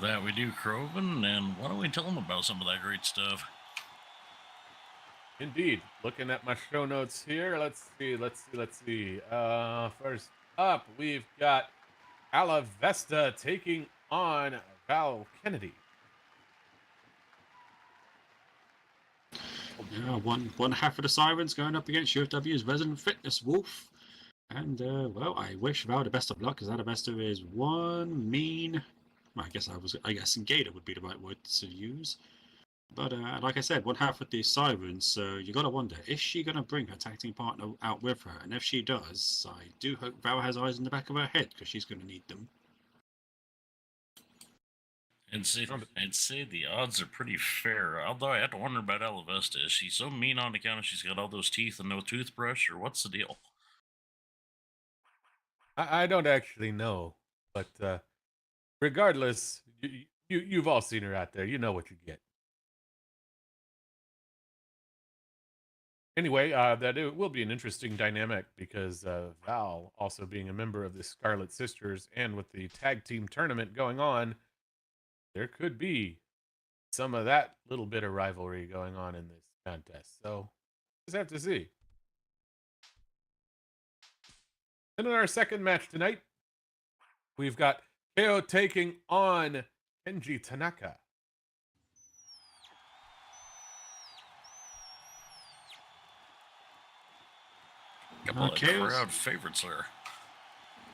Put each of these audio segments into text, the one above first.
That we do, Croven, and why don't we tell them about some of that great stuff? Indeed. Looking at my show notes here. Let's see. First up, we've got Alavesta taking on Val Kennedy. One half of the Sirens going up against UFW's resident fitness wolf. And, well, I wish Val the best of luck, because Alavesta is one mean... Well, I guess Gator would be the right word to use. But, like I said, one half with the Sirens, so you gotta wonder, is she gonna bring her tag team partner out with her? And if she does, I do hope Val has eyes in the back of her head, because she's gonna need them. I'd say the odds are pretty fair, although I have to wonder about Alavesta. Is she so mean on account of she's got all those teeth and no toothbrush, or what's the deal? I don't actually know, but regardless, you've all seen her out there. You know what you get. Anyway, that it will be an interesting dynamic because Val, also being a member of the Scarlet Sisters, and with the tag team tournament going on, there could be some of that little bit of rivalry going on in this contest. So, just have to see. And in our second match tonight, we've got KO taking on Kenji Tanaka. Couple of crowd favorites there.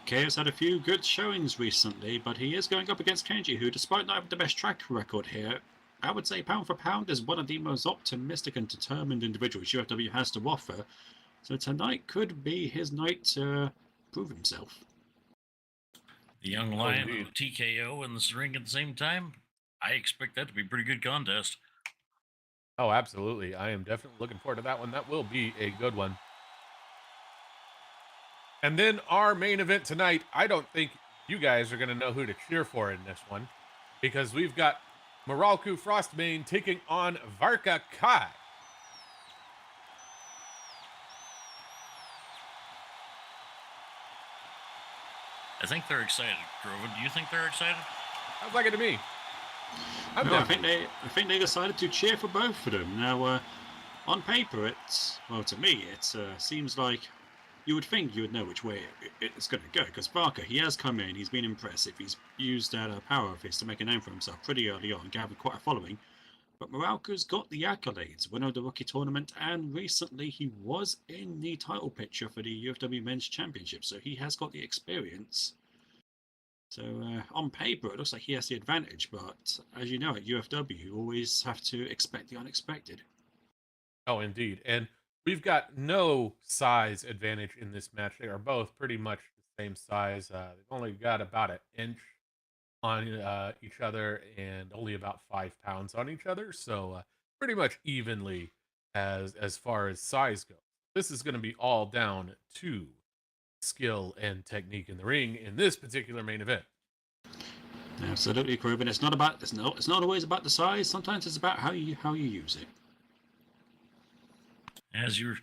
KO's had a few good showings recently, but he is going up against Kenji, who, despite not having the best track record here, I would say pound for pound is one of the most optimistic and determined individuals UFW has to offer. So tonight could be his night to prove himself. The young lion and TKO in this ring at the same time. I expect that to be a pretty good contest. Oh, absolutely. I am definitely looking forward to that one. That will be a good one. And then our main event tonight, I don't think you guys are going to know who to cheer for in this one, because we've got Moralku Frostmane taking on Varka Kai. I think they're excited, Groven. Do you think they're excited? Sounds like it to me. I think they decided to cheer for both of them. Now, on paper, to me, it seems like you would think you would know which way it's going to go, because Barker, he has come in, he's been impressive, he's used that power of his to make a name for himself pretty early on, gathered quite a following. But Moralku's got the accolades, winner of the rookie tournament, and recently he was in the title picture for the UFW Men's Championship, so he has got the experience. So on paper, it looks like he has the advantage, but as you know, at UFW, you always have to expect the unexpected. Oh, indeed. And we've got no size advantage in this match. They are both pretty much the same size. They've only got about an inch on each other and only about 5 pounds on each other. So pretty much evenly as far as size goes. This is going to be all down to skill and technique in the ring in this particular main event. Absolutely, Corbin. It's not always about the size. Sometimes it's about how you use it. As you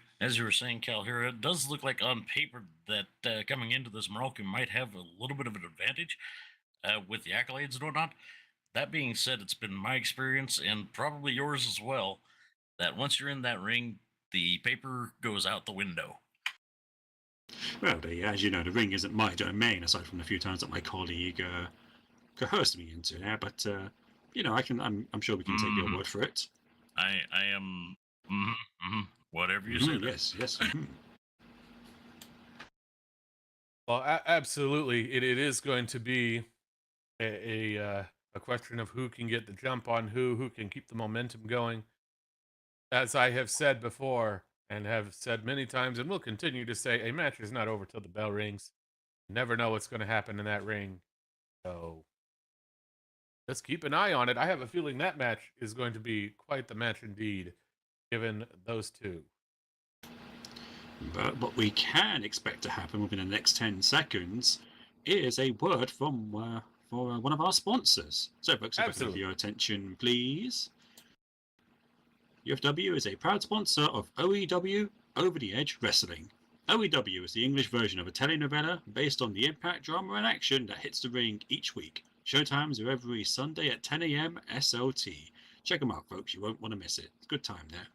were saying, Cal, here it does look like on paper that coming into this, Moralku might have a little bit of an advantage with the accolades and whatnot. That being said, it's been my experience, and probably yours as well, that once you're in that ring, the paper goes out the window. Well, as you know, the ring isn't my domain, aside from the few times that my colleague coerced me into there. But you know, I'm sure we can take your word for it. I am. Whatever you say. Yes. Well, absolutely, it is going to be a question of who can get the jump on who can keep the momentum going. As I have said before, and have said many times, and will continue to say, a match is not over till the bell rings. You never know what's going to happen in that ring, so let's keep an eye on it. I have a feeling that match is going to be quite the match indeed, given those two. But what we can expect to happen within the next 10 seconds is a word from for one of our sponsors. So, folks, if I can have your attention, please. UFW is a proud sponsor of OEW Over the Edge Wrestling. OEW is the English version of a telenovela based on the impact, drama, and action that hits the ring each week. Showtimes are every Sunday at 10 a.m. SOT. Check them out, folks. You won't want to miss it. Good time there.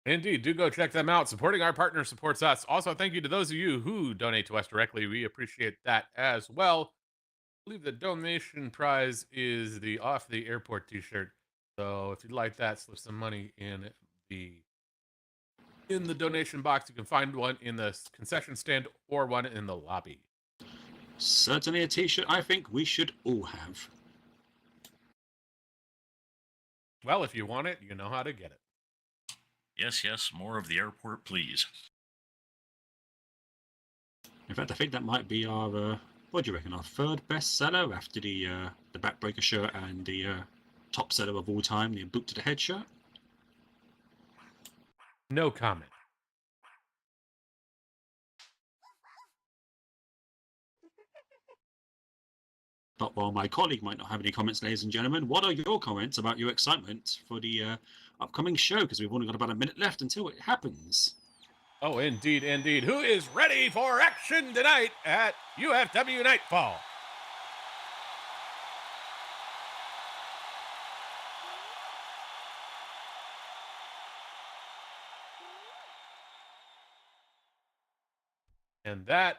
Indeed, do go check them out. Supporting our partner supports us. Also, thank you to those of you who donate to us directly. We appreciate that as well. I believe the donation prize is the Off the Airport t-shirt. So if you'd like that, slip some money in the donation box. You can find one in the concession stand or one in the lobby. Certainly a t-shirt I think we should all have. Well, if you want it, you know how to get it. Yes, yes, more of the airport, please. In fact, I think that might be our, what do you reckon, our third bestseller after the backbreaker shirt and the top seller of all time, the boot to the head shirt. No comment. But while my colleague might not have any comments, ladies and gentlemen, what are your comments about your excitement for the upcoming show? Because we've only got about a minute left until it happens. Oh, indeed, indeed. Who is ready for action tonight at UFW Nightfall? And that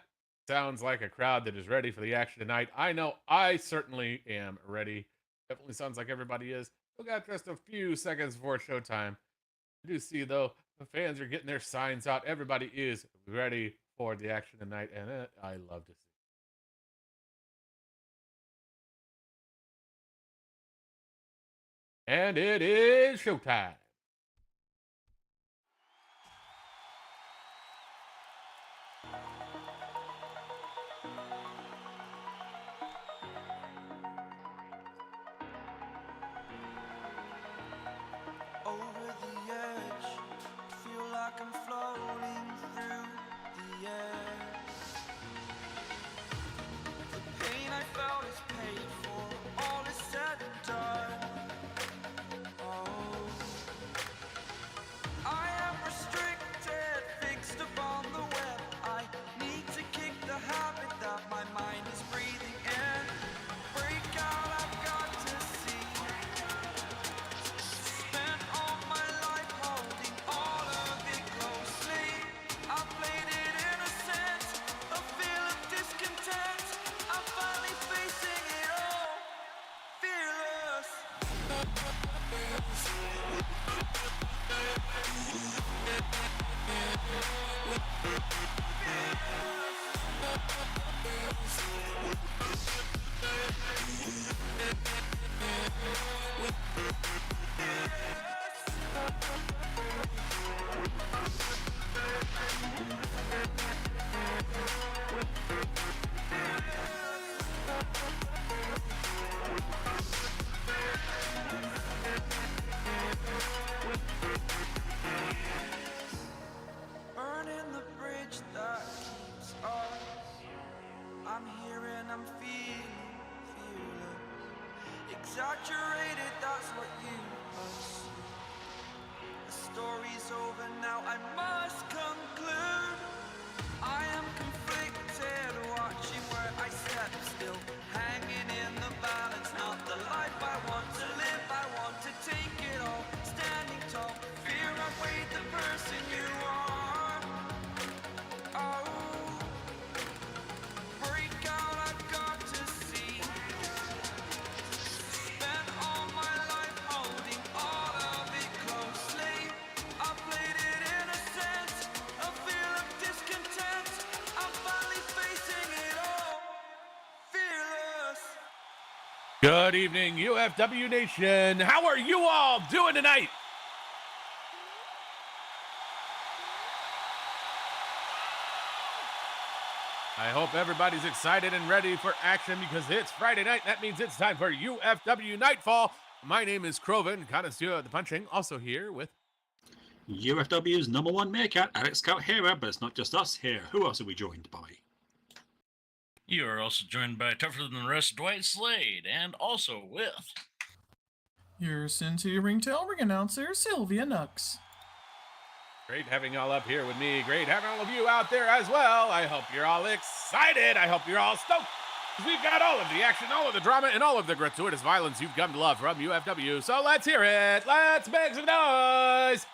sounds like a crowd that is ready for the action tonight. I know I certainly am ready. Definitely sounds like everybody is. Still got just a few seconds before showtime. I do see, though, the fans are getting their signs out. Everybody is ready for the action tonight, and I love to see. And it is showtime. Over the edge, feel like I'm floating through the air. The pain I felt is paid for, all is said and done. Oh, I am restricted, fixed upon the web. I need to kick the habit that my mind is breathing in. Break out, I've got to see. Spent all my life holding all of it closely. I played it innocent, a feel of discontent. I'm finally facing it all, fearless. Burning the bridge that keeps us. I'm here and I'm feeling fearless. Exaggerated, that's what you assume. The story's over now, I must conclude. I am conflicted, watching where I step still, hanging in the balance. Not the life I want to live, I want to take it all. Standing tall, fear outweighed the person you are. Oh, break out, I've got to see. Spent all my life holding all of it closely. I played it innocent, a feel of discontent. I'm finally facing it all, fearless. Good evening, UFW Nation. How are you all doing tonight? I hope everybody's excited and ready for action because it's Friday night. That means it's time for UFW Nightfall. My name is Croven, connoisseur of the punching. Also here with UFW's #1 meerkat, Alex Calhera, but it's not just us here. Who else are we joined by? You are also joined by Tougher Than the Rest, Dwight Slade, and also with... Your Cincy Ringtail ring announcer, Sylvia Nux. Great having y'all up here with me. Great having all of you out there as well. I hope you're all excited. I hope you're all stoked. We've got all of the action, all of the drama, and all of the gratuitous violence you've come to love from UFW. So let's hear it. Let's make some noise.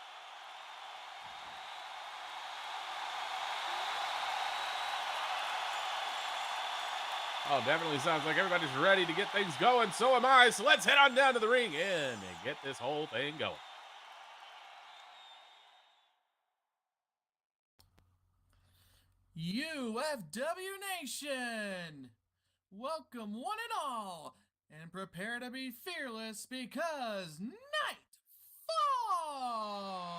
Oh, definitely sounds like everybody's ready to get things going. So am I. So let's head on down to the ring and get this whole thing going. UFW Nation! Welcome one and all, and prepare to be fearless because night falls!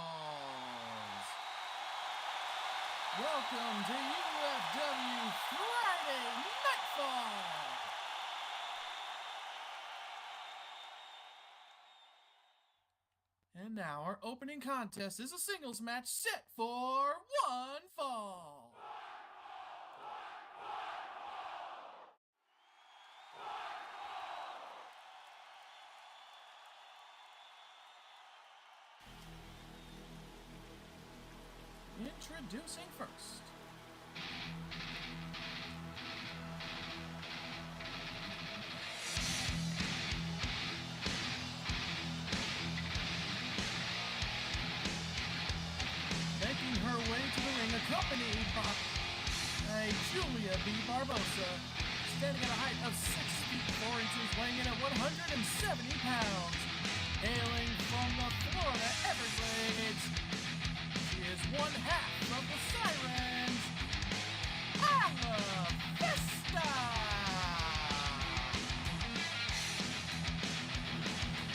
Welcome to UFW Friday Nightfall! And now our opening contest is a singles match set for one fall. Introducing first. Making her way to the ring, accompanied by Julia B. Barbosa, standing at a height of 6 feet 4 inches, weighing in at 170 pounds, hailing from the Florida Everglades. She is one half of the Sirens, Alavesta!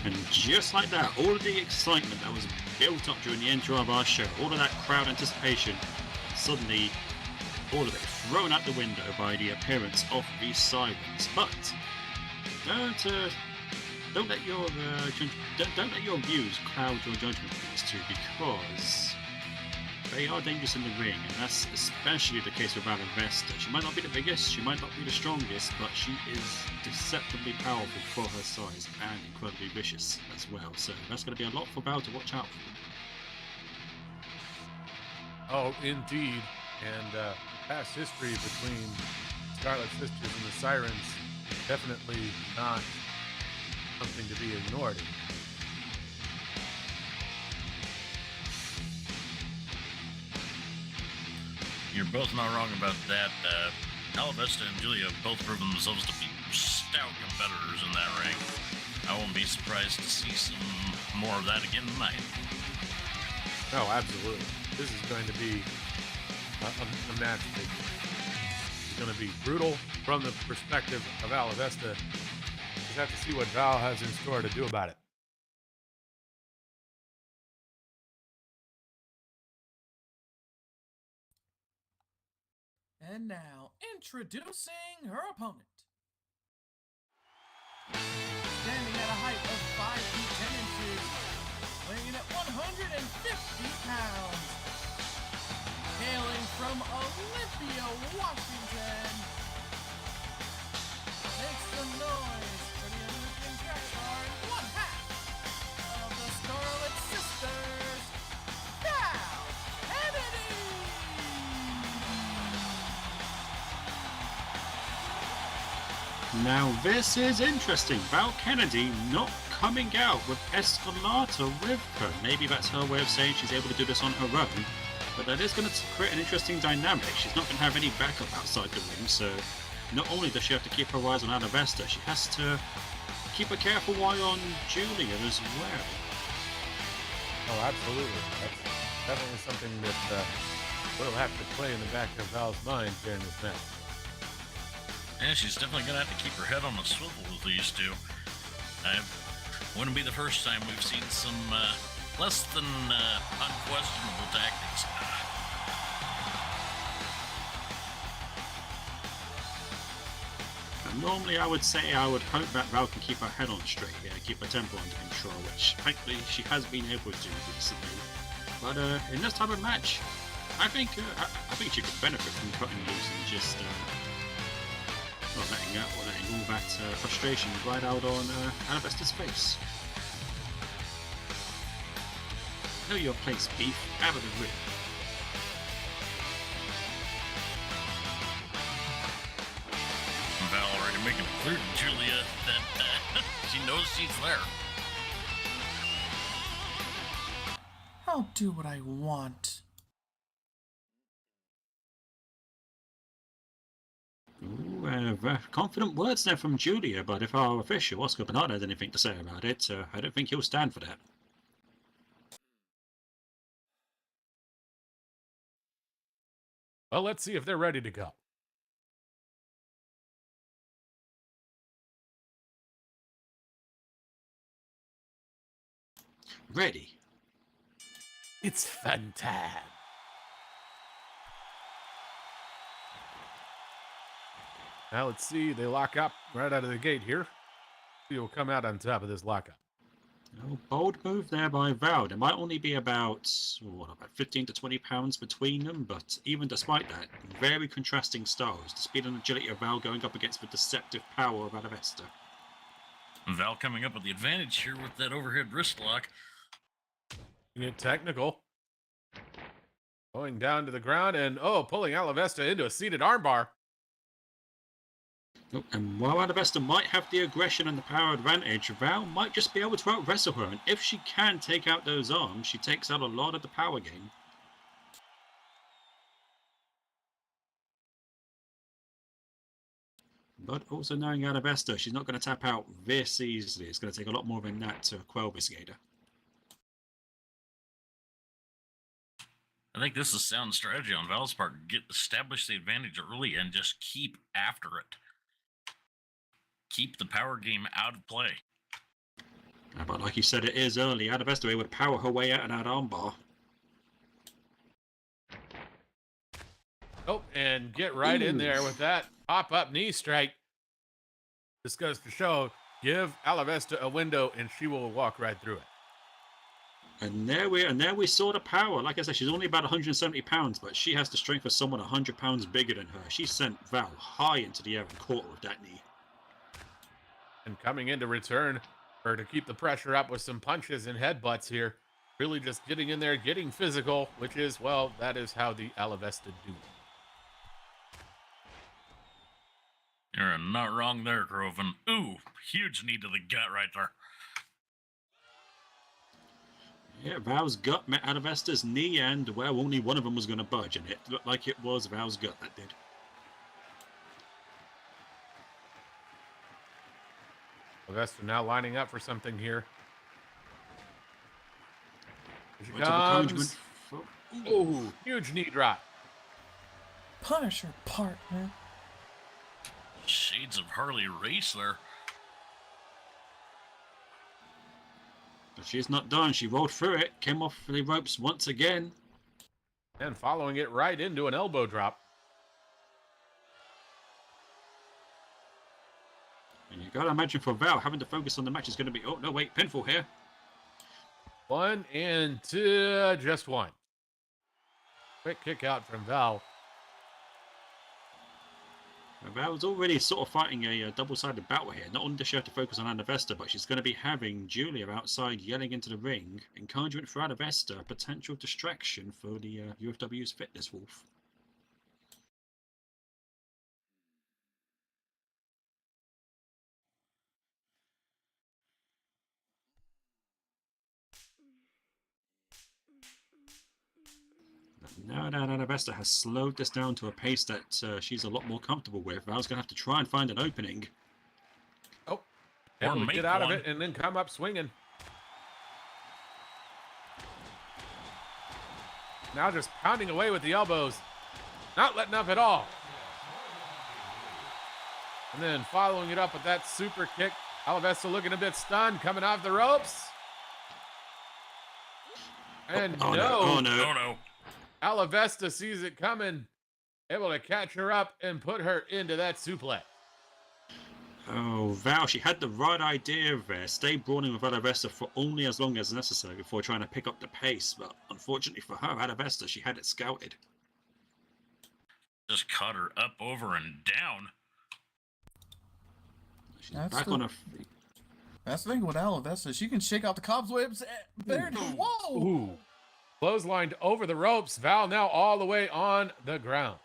And just like that, all of the excitement that was built up during the intro of our show, all of that crowd anticipation, suddenly all of it thrown out the window by the appearance of the Sirens. But don't let your don't let your views cloud your judgment of these two, because they are dangerous in the ring, and that's especially the case with Alavesta. She might not be the biggest, she might not be the strongest, but she is deceptively powerful for her size and incredibly vicious as well. So that's going to be a lot for Val to watch out for. Oh, indeed. And past history between Scarlet Sisters and the Sirens, definitely not something to be ignored. You're both not wrong about that. Alavesta and Julia have both proven themselves to be stout competitors in that ring. I won't be surprised to see some more of that again tonight. Oh, absolutely. This is going to be a match that is going to be brutal from the perspective of Alavesta. Just have to see what Val has in store to do about it. And now, introducing her opponent. Standing at a height of 5 feet 10 inches, weighing in at 150 pounds, hailing from Olympia, Washington, make some noise for the Olympian track star and one half of the Scarlet Sisters, Val Kennedy! Now this is interesting. Val Kennedy not coming out with Escalata with her. Maybe that's her way of saying she's able to do this on her own, but that is going to create an interesting dynamic. She's not going to have any backup outside the ring, so not only does she have to keep her eyes on Alavesta, she has to keep a careful eye on Julia as well. Oh, absolutely. That's definitely something that will have to play in the back of Val's mind during this match. Yeah, she's definitely going to have to keep her head on a swivel with these two. Wouldn't be the first time we've seen some less than unquestionable tactics. And normally I would say I would hope that Val can keep her head on straight here, keep her tempo under control, which frankly she has been able to do recently. But in this type of match, I think she could benefit from cutting loose and just letting all that frustration right out on Alavesta's face. Know your place, beef. Out of the ring. Val making it clear to Julia that she knows she's there. I'll do what I want. Ooh, very confident words there from Julia, but if our official, Oscar Bernard, has anything to say about it, I don't think he'll stand for that. Well, let's see if they're ready to go. Ready. It's fun time. Now let's see. They lock up right out of the gate here. Who will come out on top of this lockup? Oh, bold move there by Val. There might only be about 15 to 20 pounds between them, but even despite that, very contrasting styles. The speed and agility of Val going up against the deceptive power of Alavesta. Val coming up with the advantage here with that overhead wrist lock. You get technical. Going down to the ground and, pulling Alavesta into a seated armbar. Oh, and while Alavesta might have the aggression and the power advantage, Val might just be able to out-wrestle her, and if she can take out those arms, she takes out a lot of the power game. But also knowing Alavesta, she's not going to tap out this easily. It's going to take a lot more than that to quell this Gator. I think this is sound strategy on Val's part. Establish the advantage early and just keep after it. Keep the power game out of play. But like you said, it is early. Alavesta would power her way out of that armbar. Oh, and get right in there with that pop-up knee strike. This goes to show, give Alavesta a window and she will walk right through it. And there we saw the power. Like I said, she's only about 170 pounds, but she has the strength of someone 100 pounds bigger than her. She sent Val high into the air and caught her with that knee. And coming in to return, or to keep the pressure up with some punches and headbutts here. Really just getting in there, getting physical, which is, well, that is how the Alavesta do it. You're not wrong there, Groven. Ooh, huge knee to the gut right there. Yeah, Val's gut met Alavesta's knee, and, well, only one of them was going to budge, and it looked like it was Val's gut that did. Alavesta now lining up for something here. Here she Went to the comes. encouragement. Ooh, huge knee drop. Punish her, partner. Shades of Harley Race there. But she's not done. She rolled through it, came off the ropes once again. And following it right into an elbow drop. And you gotta imagine for Val, having to focus on the match is gonna be, oh, no, wait, pinfall here. 1 and 2, just one. Quick kick out from Val. Val's already sort of fighting a double-sided battle here. Not only does she have to focus on Alavesta, but she's going to be having Julia outside yelling into the ring. Encouragement for Alavesta, potential distraction for the UFW's Fitness Wolf. Now that Alavesta has slowed this down to a pace that she's a lot more comfortable with, Val's going to have to try and find an opening. Oh, Or able to make get out one. of it and then come up swinging. Now just pounding away with the elbows. Not letting up at all. And then following it up with that super kick. Alavesta looking a bit stunned, coming off the ropes. And Oh Oh no. no. Alavesta sees it coming, able to catch her up and put her into that suplex. Oh, Val, she had the right idea there. Stay brawling with Alavesta for only as long as necessary before trying to pick up the pace. But unfortunately for her, Alavesta, she had it scouted. Just caught her up, over, and down. She's That's back the- on her feet. That's the thing with Alavesta. She can shake out the cobwebs better than whoa. Ooh. Clotheslined over the ropes. Val now all the way on the ground.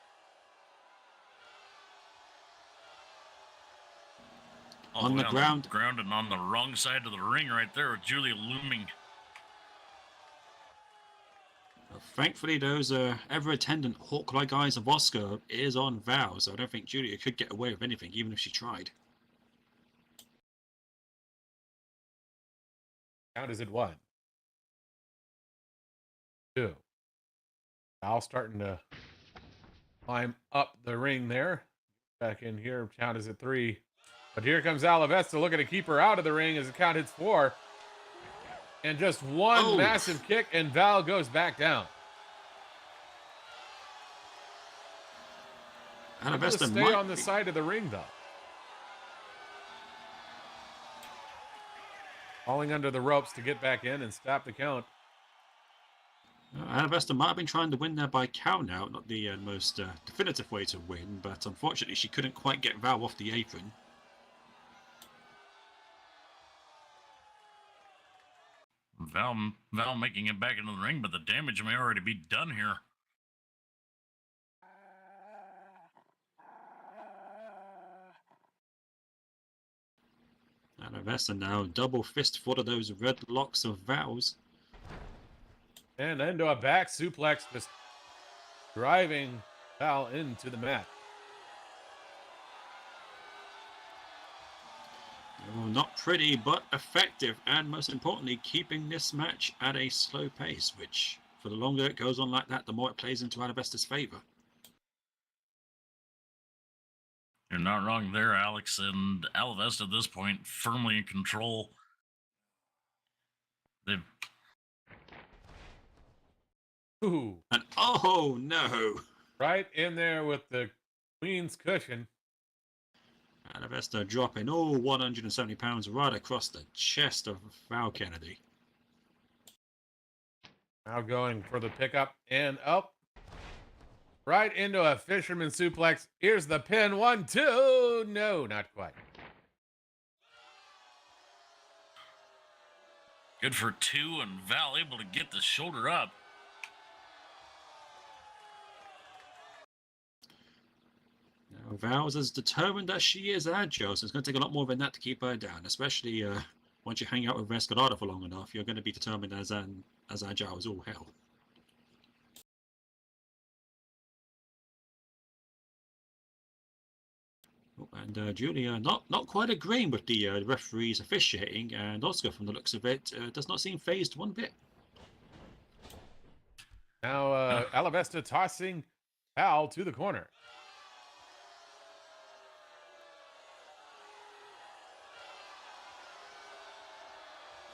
All On way the ground. ground and on the wrong side of the ring right there with Julia looming. Thankfully, those ever-attendant hawk-like eyes of Oscar is on Val, so I don't think Julia could get away with anything, even if she tried. Count is at 1, 2. Val starting to climb up the ring there. Back in here. Count is at 3. But here comes Alavesta looking to keep her out of the ring as the count hits 4. And just one massive kick, and Val goes back down. Alavesta stay might on the side of the ring, though. Falling under the ropes to get back in and stop the count. Alavesta might have been trying to win there by count out, not the most definitive way to win, but unfortunately she couldn't quite get Val off the apron. Val making it back into the ring, but the damage may already be done here. Alavesta now double fist full of those red locks of Val's. And into a back suplex, just driving Val into the mat. Oh, not pretty, but effective, and most importantly, keeping this match at a slow pace, which, for the longer it goes on like that, the more it plays into Alavesta's favor. You're not wrong there, Alex, and Alavesta at this point firmly in control. They've... Ooh. And oh no! Right in there with the Queen's cushion. Alavesta dropping all 170 pounds right across the chest of Val Kennedy. Now going for the pickup and up. Right into a fisherman suplex. Here's the pin. 1, 2. No, not quite. Good for 2, and Val able to get the shoulder up. Now, Val's as determined as she is agile, so it's going to take a lot more than that to keep her down, especially once you hang out with Escalada for long enough. You're going to be determined as agile as all hell. And Julia not quite agreeing with the referee's officiating, and Oscar, from the looks of it, does not seem phased one bit. Now Alavesta tossing Val to the corner.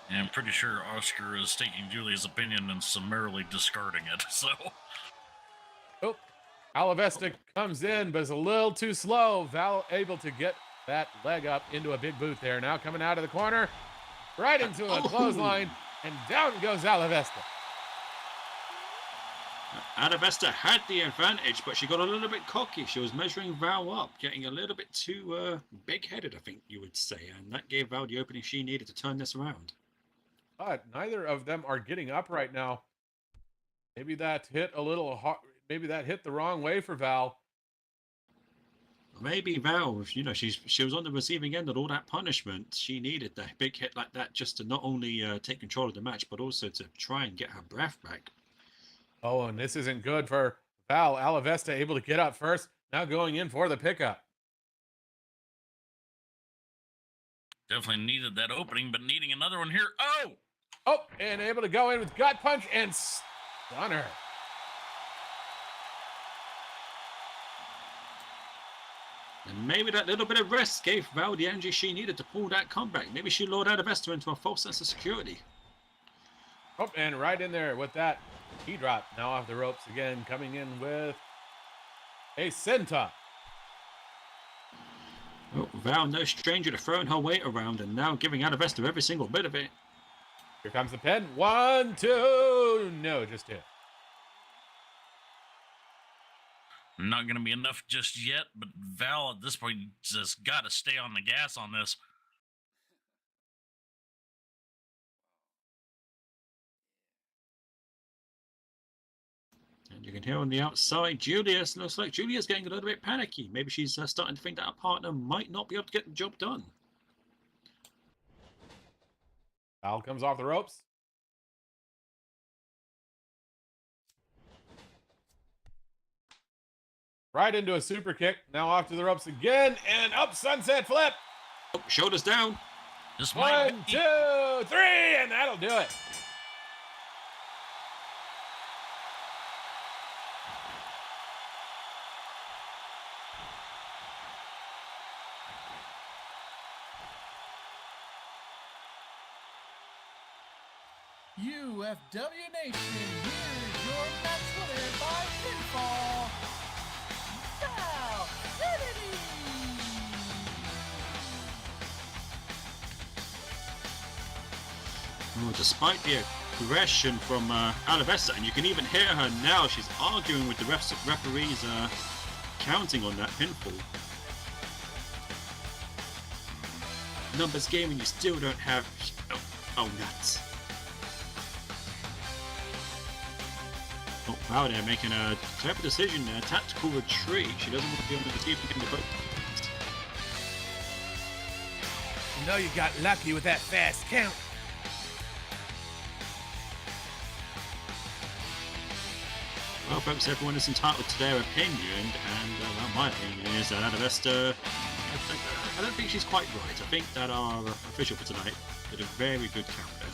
And I'm pretty sure Oscar is taking Julia's opinion and summarily discarding it, so... Oh, Alavesta comes in, but is a little too slow. Val able to get that leg up into a big boot there. Now coming out of the corner, right into a clothesline, and down goes Alavesta. Alavesta had the advantage, but she got a little bit cocky. She was measuring Val up, getting a little bit too big-headed, I think you would say, and that gave Val the opening she needed to turn this around. But neither of them are getting up right now. Maybe that hit a little hard. Maybe that hit the wrong way for Val. Maybe Val, you know, she was on the receiving end of all that punishment. She needed that big hit like that just to not only take control of the match, but also to try and get her breath back. Oh, and this isn't good for Val. Alavesta able to get up first. Now going in for the pickup. Definitely needed that opening, but needing another one here. Oh! Oh, and able to go in with gut punch and stun her. And maybe that little bit of rest gave Val the energy she needed to pull that comeback. Maybe she lured Alavesta into a false sense of security. Oh, and right in there with that key drop. Now off the ropes again, coming in with a senton. Oh, Val, no stranger to throwing her weight around, and now giving Alavesta every single bit of it. Here comes the pin. 1, 2. No, just 2. Not going to be enough just yet, but Val at this point just got to stay on the gas on this. And you can hear on the outside, Julius, looks like Julia's getting a little bit panicky. Maybe she's starting to think that her partner might not be able to get the job done. Foul comes off the ropes. Right into a super kick. Now off to the ropes again. And up sunset flip. Oh, shoulders down. This might 1, be 2, 3. And that'll do it. UFW Nation, here's your match winner by pinfall, Validity! Oh, despite the aggression from Alavesa, and you can even hear her now, she's arguing with the referees counting on that pinfall. Numbers game and you still don't have... Oh, nuts. Oh, wow, they're making a clever decision there. Tactical retreat. She doesn't want to be on the receiving end of both. You know you got lucky with that fast count. Well, folks, everyone is entitled to their opinion, and well, my opinion is that Alavesta, I don't think she's quite right. I think that our official for tonight did a very good count there.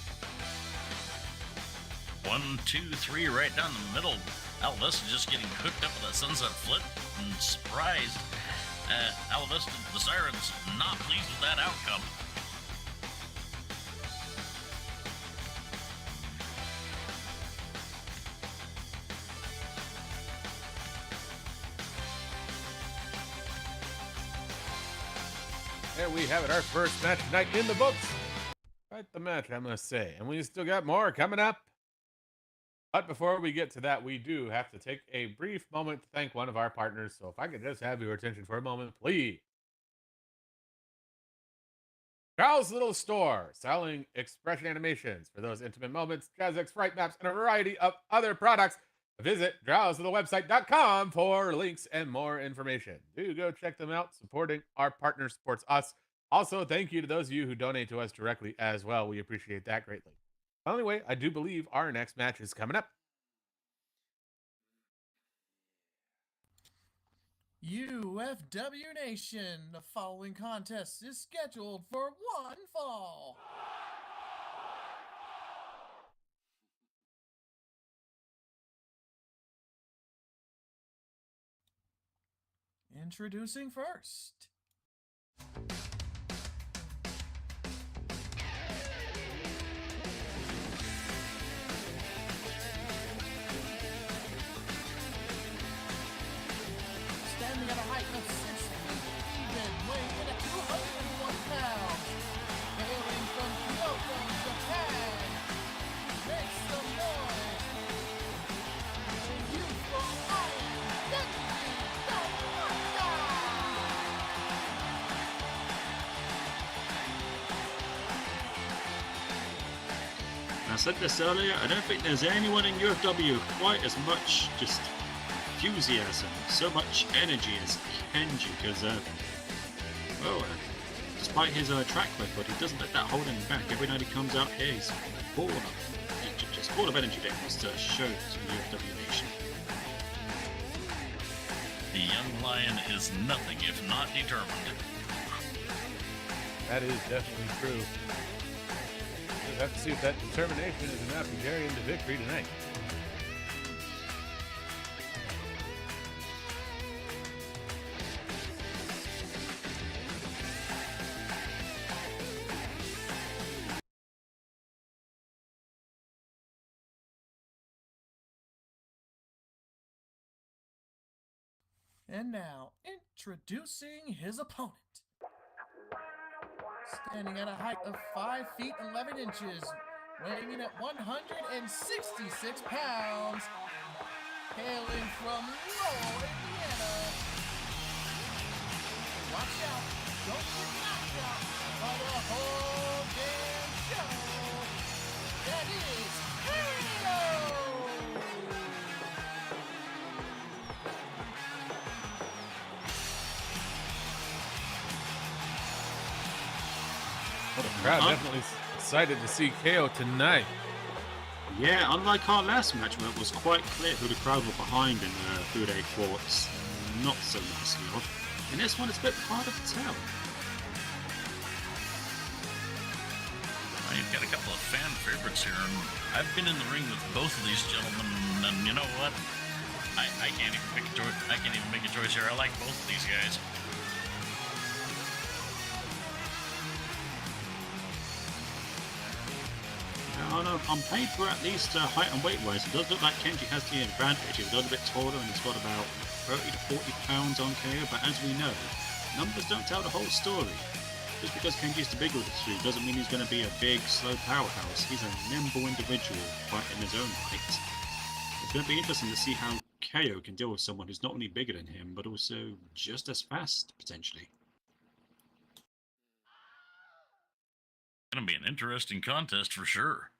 1, 2, 3 right down the middle. Alavesta just getting hooked up with that sunset flip and surprised. Alavesta, the Sirens, not pleased with that outcome. There we have it, our first match tonight in the books. Quite the match, I must say. And we still got more coming up. But before we get to that, we do have to take a brief moment to thank one of our partners. So if I could just have your attention for a moment, please. Carl's Little Store, selling expression animations for those intimate moments, Kazakh sprite maps, and a variety of other products. Visit drowsethewebsite.com for links and more information. Do go check them out. Supporting our partner supports us. Also, thank you to those of you who donate to us directly as well. We appreciate that greatly. Anyway, I do believe our next match is coming up. UFW Nation, the following contest is scheduled for one fall. Introducing first. Standing at a height of 6 feet, even weighing in at 201 pounds, hailing from Kyoto, Japan, make some noise. The youthful identity, the Wanda! I said this earlier, I don't think there's anyone in UFW quite as much just enthusiasm, so much energy as Kenji, because, despite his track record, he doesn't let that hold him back. Every night he comes out here, he's full of energy that he wants to show to the UFW Nation. The young lion is nothing if not determined. That is definitely true. We'll have to see if that determination is enough to carry him to victory tonight. And now, introducing his opponent. Standing at a height of 5 feet 11 inches, weighing in at 166 pounds, hailing from Lowell, Indiana. Watch out, don't get knocked out by the whole damn show. That is Halo! Well, the crowd definitely excited to see KO tonight. Yeah, unlike our last match where it was quite clear who the crowd were behind and who they thought not so nicely of. In this one, it's a bit harder to tell. You've got a couple of fan favorites here, and I've been in the ring with both of these gentlemen, and you know what? I can't even make a choice. I can't even make a choice here. I like both of these guys. On paper, at least height and weight-wise, it does look like Kenji has the advantage. He's a little bit taller and he's got about 30 to 40 pounds on KO, but as we know, numbers don't tell the whole story. Just because Kenji's the bigger of the two doesn't mean he's going to be a big, slow powerhouse. He's a nimble individual fighting his own right. It's going to be interesting to see how KO can deal with someone who's not only bigger than him, but also just as fast, potentially. It's going to be an interesting contest for sure.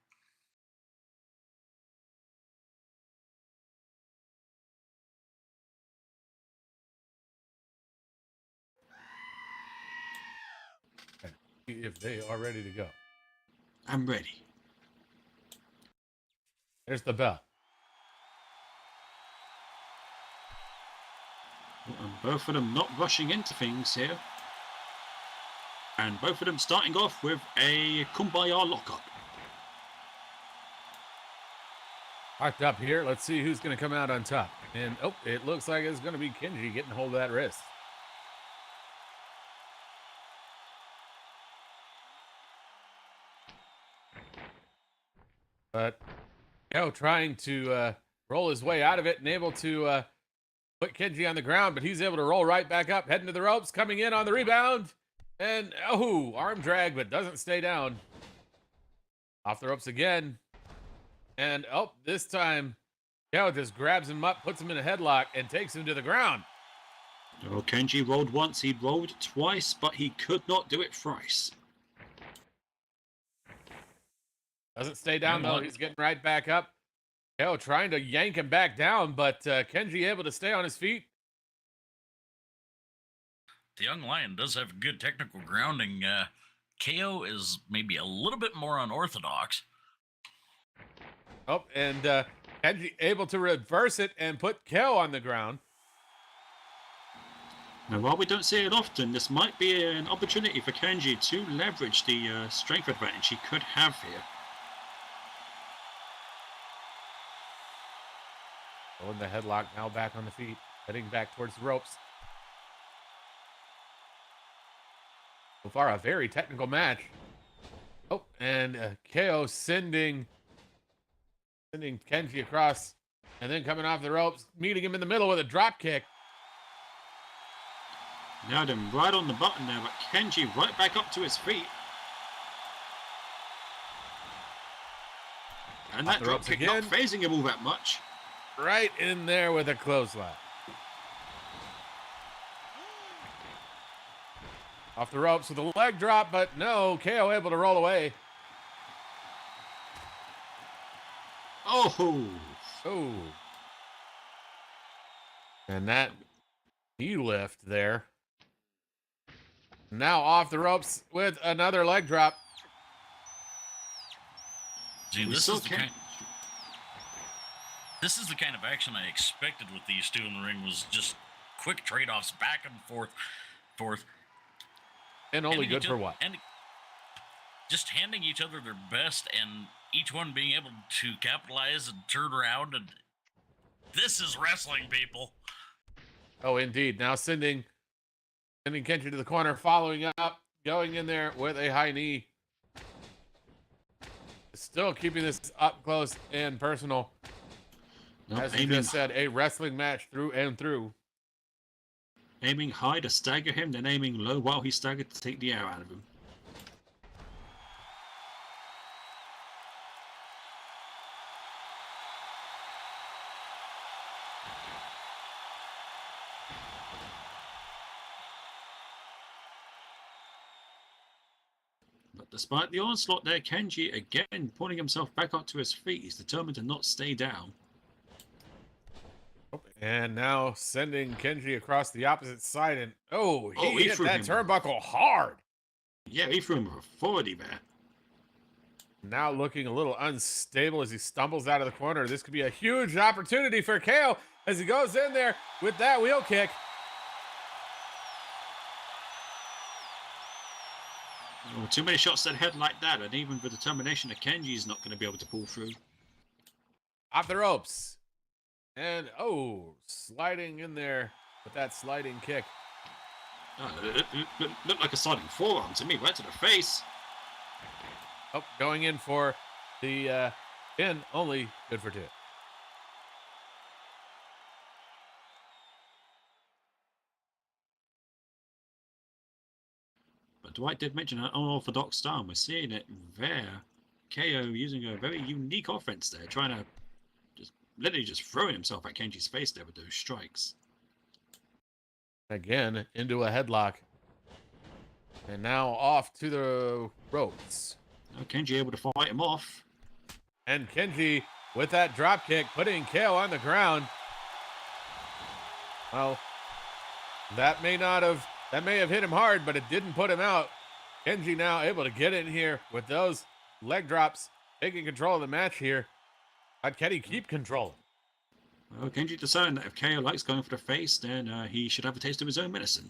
If they are ready to go. I'm ready. There's the bell. And both of them not rushing into things here. And both of them starting off with a Kumbaya lockup. Locked up here. Let's see who's going to come out on top. And, oh, it looks like it's going to be Kenji getting hold of that wrist. But KO trying to roll his way out of it and able to put Kenji on the ground, but he's able to roll right back up, heading to the ropes, coming in on the rebound. And, oh, arm drag, but doesn't stay down. Off the ropes again. And, oh, this time, KO just grabs him up, puts him in a headlock, and takes him to the ground. Oh, Kenji rolled once, he rolled twice, but he could not do it thrice. Doesn't stay down, though. He's getting right back up. KO trying to yank him back down, but Kenji able to stay on his feet. The young lion does have good technical grounding. KO is maybe a little bit more unorthodox. Oh, and Kenji able to reverse it and put KO on the ground. Now, while we don't see it often, this might be an opportunity for Kenji to leverage the strength advantage he could have here. Oh, in the headlock, now back on the feet, heading back towards the ropes. So far, a very technical match. Oh, and KO sending Kenji across, and then coming off the ropes, meeting him in the middle with a drop kick. Now then, right on the button there, but Kenji right back up to his feet. And that drop kick not phasing him all that much. Right in there with a clothesline. Off the ropes with a leg drop, but no, KO able to roll away. Oh! Oh. And that knee lift there. Now off the ropes with another leg drop. Gee, this is the kind of action I expected with these two in the ring, was just quick trade-offs back and forth. And only good for what? And just handing each other their best, and each one being able to capitalize and turn around. And this is wrestling, people. Oh, indeed. Now sending Kenji to the corner, following up, going in there with a high knee. Still keeping this up close and personal. No, as you just said, a wrestling match through and through. Aiming high to stagger him, then aiming low while he staggered to take the air out of him. But despite the onslaught there, Kenji again pulling himself back up to his feet. He's determined to not stay down. And now sending Kenji across the opposite side, and he hit that him. turnbuckle hard. Yeah, he threw him a 40 there. Now looking a little unstable as he stumbles out of the corner. This could be a huge opportunity for KO as he goes in there with that wheel kick. Oh, too many shots to the head like that, and even the determination of Kenji's not going to be able to pull through. Off the ropes. And, oh, sliding in there with that sliding kick. Oh, it looked like a sliding forearm to me, right to the face. Oh, going in for the pin, only good for 2. But Dwight did mention an unorthodox style, and we're seeing it there. KO using a very unique offense there, trying to literally just throwing himself at Kenji's face there with those strikes. Again, into a headlock. And now off to the ropes. Now Kenji able to fight him off. And Kenji with that drop kick, putting KO on the ground. Well, that may have hit him hard, but it didn't put him out. Kenji now able to get in here with those leg drops, taking control of the match here. How can he keep control? Well, Kenji decided that if KO likes going for the face, then he should have a taste of his own medicine.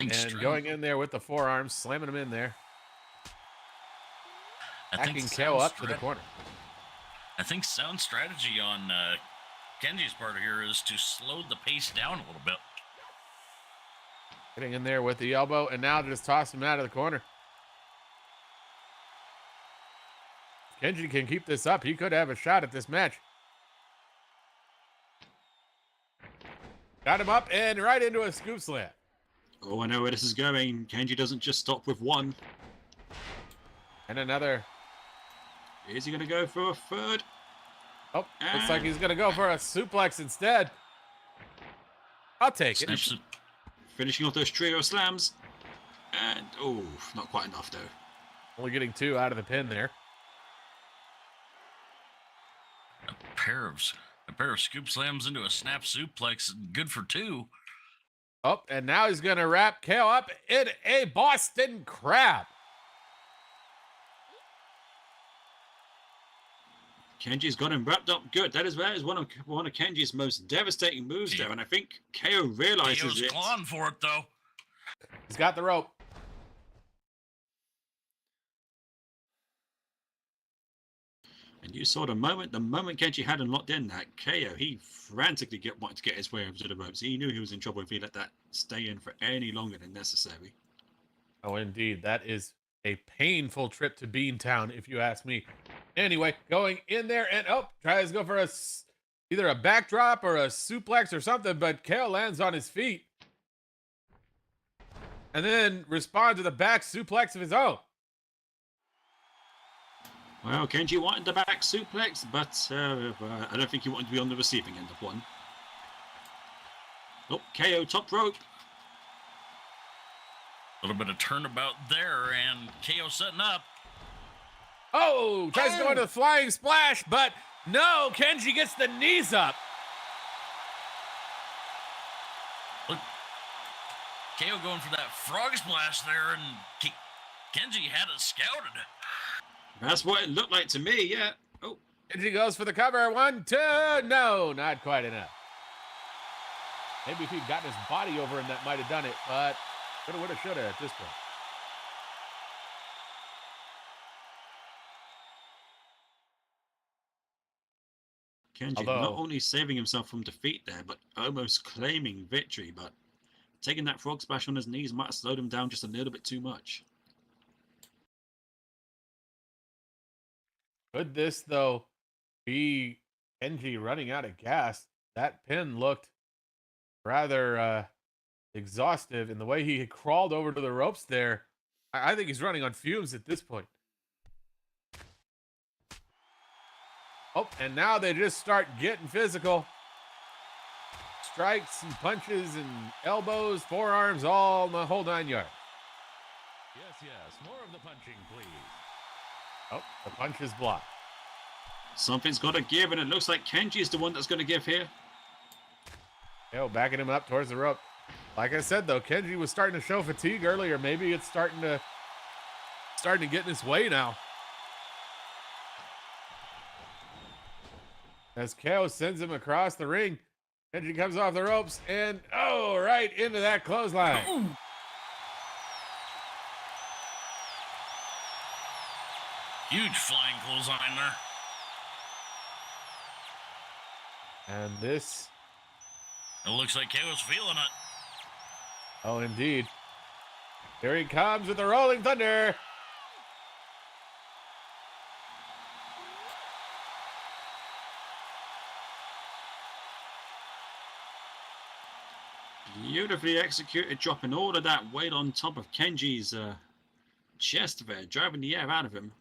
And going in there with the forearms, slamming him in there. Backing KO up to the corner. I think sound strategy on Kenji's part here is to slow the pace down a little bit. Getting in there with the elbow, and now just toss him out of the corner. Kenji can keep this up. He could have a shot at this match. Got him up and right into a scoop slam. Oh, I know where this is going. Kenji doesn't just stop with one. And another. Is he going to go for a third? Oh, looks like he's going to go for a suplex instead. I'll take it. Snips it. Finishing off those trio slams. And, oh, not quite enough, though. Only getting 2 out of the pin there. A pair of scoop slams into a snap suplex, good for 2. Oh, and now he's going to wrap KO up in a Boston Crab. Kenji's got him wrapped up good. That is one of Kenji's most devastating moves there, and I think KO realizes KO's it. clawing for it, though. He's got the rope. And you saw the moment Kenji had him locked in that KO, he frantically wanted to get his way over to the ropes. He knew he was in trouble if he let that stay in for any longer than necessary. Oh, indeed. That is a painful trip to Beantown, if you ask me. Anyway, going in there and, tries to go for either a backdrop or a suplex or something, but KO lands on his feet. And then responds with a back suplex of his own. Well, Kenji wanted the back suplex, but I don't think he wanted to be on the receiving end of one. Oh, KO top rope. A little bit of turnabout there, and KO setting up. Oh, tries to go into the flying splash, but no, Kenji gets the knees up. Look, KO going for that frog splash there, and Kenji had it scouted. That's what it looked like to me, yeah. Oh. Kenji goes for the cover. 1, 2. No, not quite enough. Maybe if he'd gotten his body over him, that might have done it, but coulda, woulda, shoulda at this point. Kenji not only saving himself from defeat there, but almost claiming victory, but taking that frog splash on his knees might have slowed him down just a little bit too much. Could this, though, be Kenji running out of gas? That pin looked rather exhaustive in the way he had crawled over to the ropes there. I think he's running on fumes at this point. Oh, and now they just start getting physical. Strikes and punches and elbows, forearms, all in the whole 9 yards. Yes, more of the punching, please. Oh, the punch is blocked. Something's got to give, and it looks like Kenji is the one that's going to give here. Backing him up towards the rope. Like I said, though, Kenji was starting to show fatigue earlier. Maybe it's starting to get in his way now. As KO sends him across the ring, Kenji comes off the ropes and, oh, right into that clothesline. Ooh. Huge flying clothesline there. And this, It looks like KO's feeling it. oh, indeed. Here he comes with the Rolling Thunder. Beautifully executed, dropping all of that weight on top of Kenji's chest there, driving the air out of him.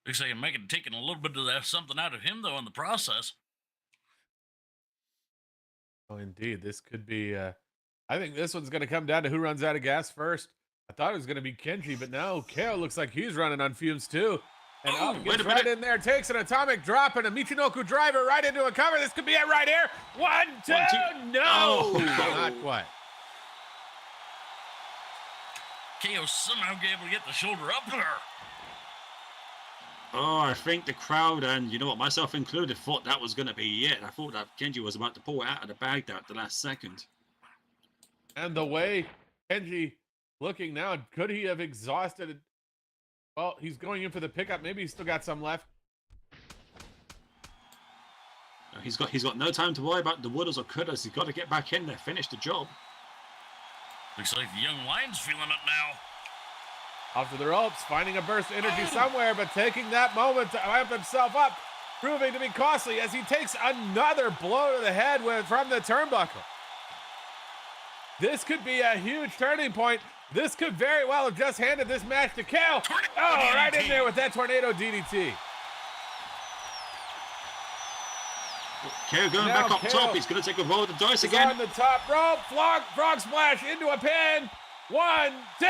Looks like I'm taking a little bit of that something out of him, though, in the process. Oh, indeed. This could be, I think this one's going to come down to who runs out of gas first. I thought it was going to be Kenji, but now KO looks like he's running on fumes too. And Oh, up wait gets a right minute. in there, takes an atomic drop and a Michinoku driver right into a cover. This could be it right here. 1, 2, 1, 2. no! Oh. Not quite. KO somehow able to get the shoulder up there. Oh, I think the crowd, and you know what, myself included, thought that was going to be it. I thought that Kenji was about to pull it out of the bag there at the last second. And the way Kenji looking now, could he have exhausted? Well, he's going in for the pickup. Maybe he's still got some left. He's got no time to worry about the wooders or cutters. He's got to get back in there, finish the job. Looks like the young lion's feeling it now. Off to the ropes, finding a burst of energy somewhere, but taking that moment to amp himself up, proving to be costly as he takes another blow to the head from the turnbuckle. This could be a huge turning point. This could very well have just handed this match to KO. Oh, right in there with that tornado DDT. KO going Now back up KO top. He's going to take a roll of the dice He's again. on the top rope, frog splash into a pin. 1, 2,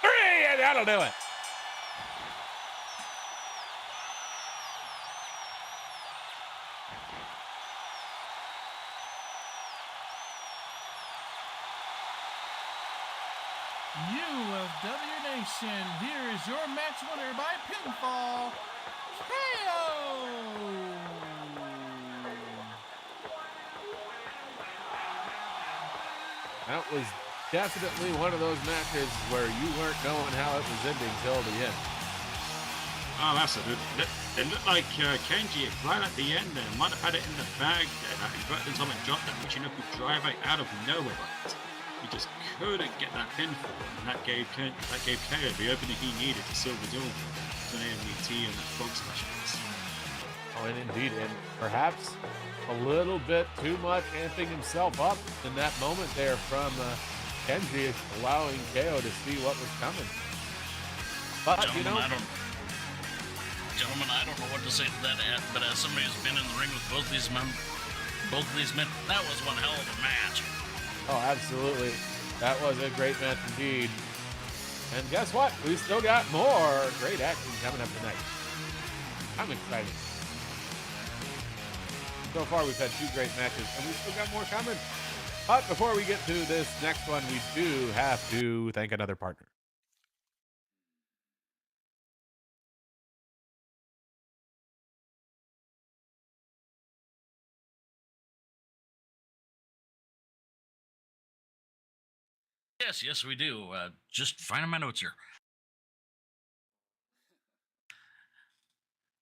3, and that'll do it. UFW Nation, here is your match winner by pinfall, KO! That was definitely one of those matches where you weren't knowing how it was ending till the end. Oh, that's it. It looked like Kenji, right at the end there, might have had it in the bag there. That inverted atomic drop, that Michinoku driver out of nowhere. But he just couldn't get that pinfall, and that gave KO the opening he needed to seal the deal to an AMDT and the frog specialist. Oh, and indeed, and perhaps a little bit too much amping himself up in that moment there from Kenji, allowing KO to see what was coming. But, you know, Gentlemen, I don't know what to say to that, but as somebody who's been in the ring with both of these men, that was one hell of a match. oh, absolutely. That was a great match indeed. And guess what? We still got more great action coming up tonight. I'm excited. So far, we've had 2 great matches, and we've still got more coming. But before we get to this next one, we do have to thank another partner. Yes, we do. Just finding my notes here.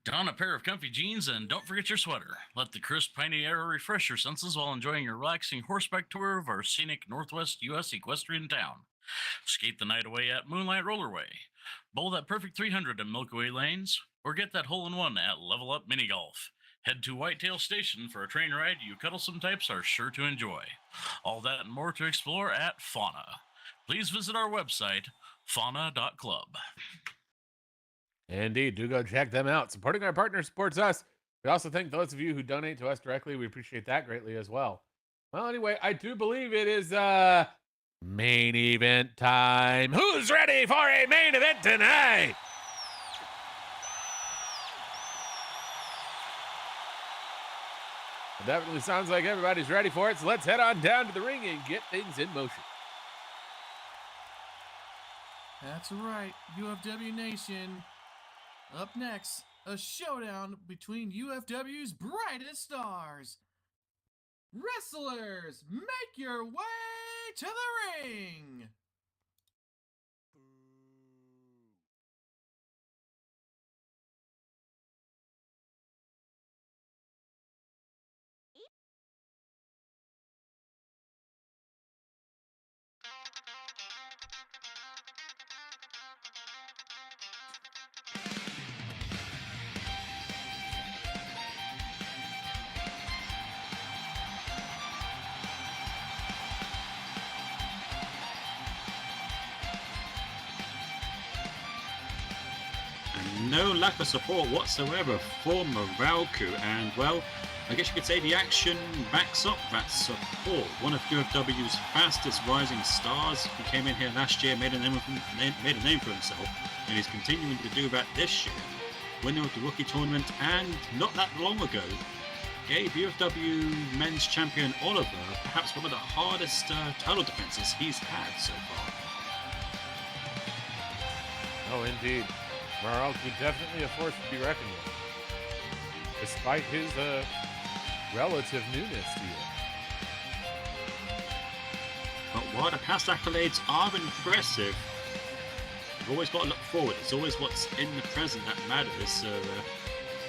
Don a pair of comfy jeans and don't forget your sweater. Let the crisp, piney air refresh your senses while enjoying a relaxing horseback tour of our scenic Northwest U.S. equestrian town. Skate the night away at Moonlight Rollerway. Bowl that perfect 300 in Milkaway Lanes, or get that hole-in-one at Level Up Mini Golf. Head to Whitetail Station for a train ride you cuddlesome types are sure to enjoy. All that and more to explore at Fauna. Please visit our website, fauna.club. Indeed, do go check them out. Supporting our partner supports us. We also thank those of you who donate to us directly. We appreciate that greatly as well. Well, anyway, I do believe it is main event time. Who's ready for a main event tonight? It definitely sounds like everybody's ready for it, so let's head on down to the ring and get things in motion. That's right, UFW Nation. Up next, a showdown between UFW's brightest stars. Wrestlers, make your way to the ring! And no lack of support whatsoever for Moralku. And, well, I guess you could say the action backs up that support. One of UFW's fastest rising stars, who came in here last year, made a name for himself, and he's continuing to do that this year. Winner of the rookie tournament, and not that long ago, gave UFW men's champion Oliver perhaps one of the hardest title defenses he's had so far. Oh, indeed. Moralku definitely a force to be reckoned with, despite his relative newness to you. But while the past accolades are impressive, you've always got to look forward. It's always what's in the present that matters. So,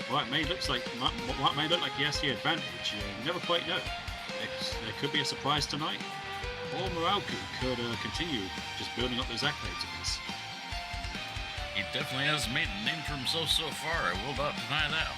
while it may look like he has the advantage, you never quite know. There could be a surprise tonight, or Moralku could continue just building up those accolades of his. He definitely has made a name for himself so far. I will not deny that.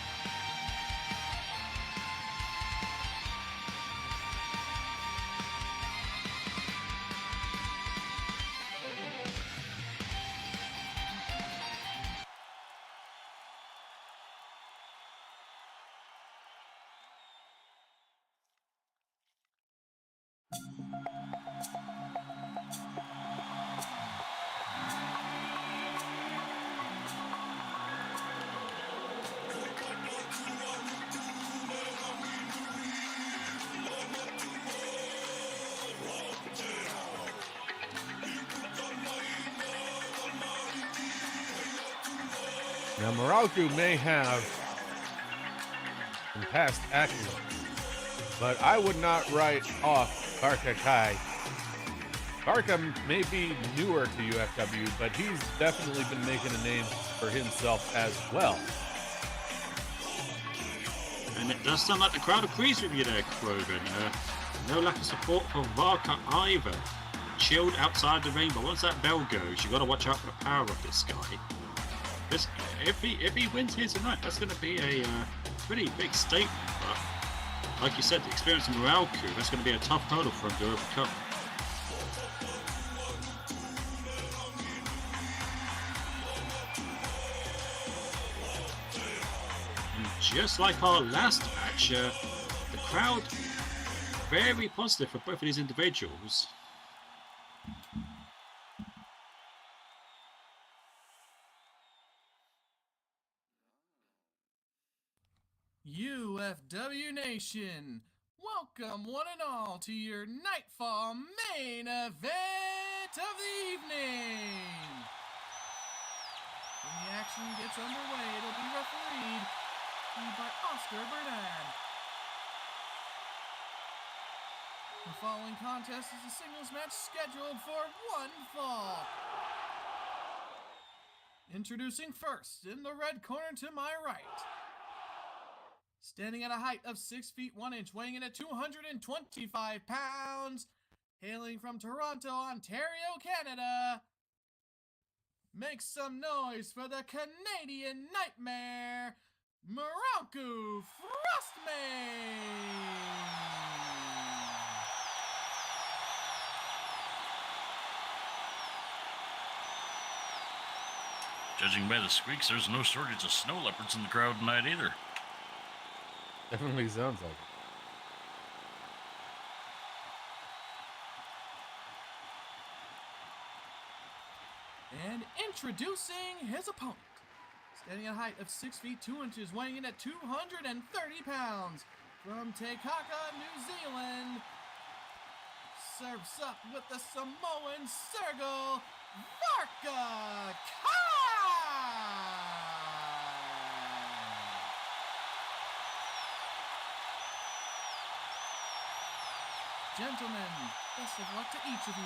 Now, Moralku may have some past accolades, but I would not write off Barca Kai. Barca may be newer to UFW, but he's definitely been making a name for himself as well. And it does sound like the crowd agrees with you there, Krogan. No lack of support for Varka either. Chilled outside the ring, but once that bell goes, you got to watch out for the power of this guy. If he wins here tonight, that's going to be a pretty big statement. But like you said, the experience of Moralku, that's going to be a tough hurdle for him to overcome. And just like our last match, the crowd very positive for both of these individuals. UFW Nation, welcome one and all to your Nightfall main event of the evening. When the action gets underway, it'll be refereed by Oscar Bernard. The following contest is a singles match scheduled for one fall. Introducing first, in the red corner to my right. Standing at a height of 6 feet 1 inch, weighing in at 225 pounds, hailing from Toronto, Ontario, Canada, make some noise for the Canadian Nightmare, Moralku Frostmane! Judging by the squeaks, there's no shortage of snow leopards in the crowd tonight either. Definitely sounds like it. And introducing his opponent, standing at a height of 6 feet 2 inches, weighing in at 230 pounds, from Takaka, New Zealand, serves up with the Samoan Sergal, Varka Kai! Gentlemen, best of luck to each of you.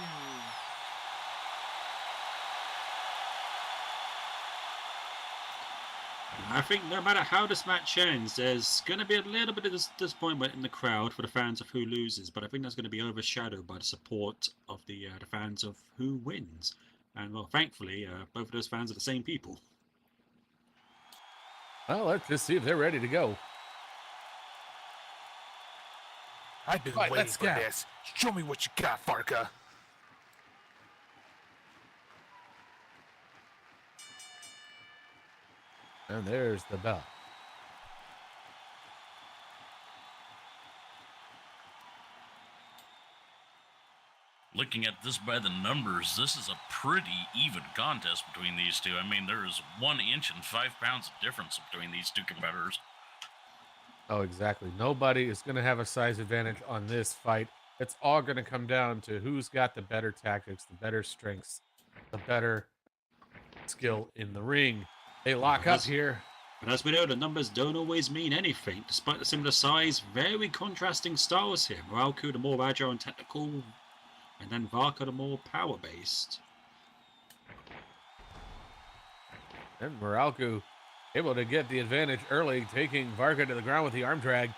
I think no matter how this match ends, there's going to be a little bit of disappointment in the crowd for the fans of who loses, but I think that's going to be overshadowed by the support of the fans of who wins. And well, thankfully, both of those fans are the same people. Well, let's just see if they're ready to go. I've been Right, waiting let's for go. this. Show me what you got, Varka. And there's the bell. Looking at this by the numbers, this is a pretty even contest between these two. I mean, there is 1 inch and 5 pounds of difference between these two competitors. Oh, exactly. Nobody is going to have a size advantage on this fight. It's all going to come down to who's got the better tactics, the better strengths, the better skill in the ring. They lock up here. But as we know, the numbers don't always mean anything. Despite the similar size, very contrasting styles here. Moralku, the more agile and technical, and then Varka, the more power-based. And Moralku able to get the advantage early, taking Varka to the ground with the arm drag.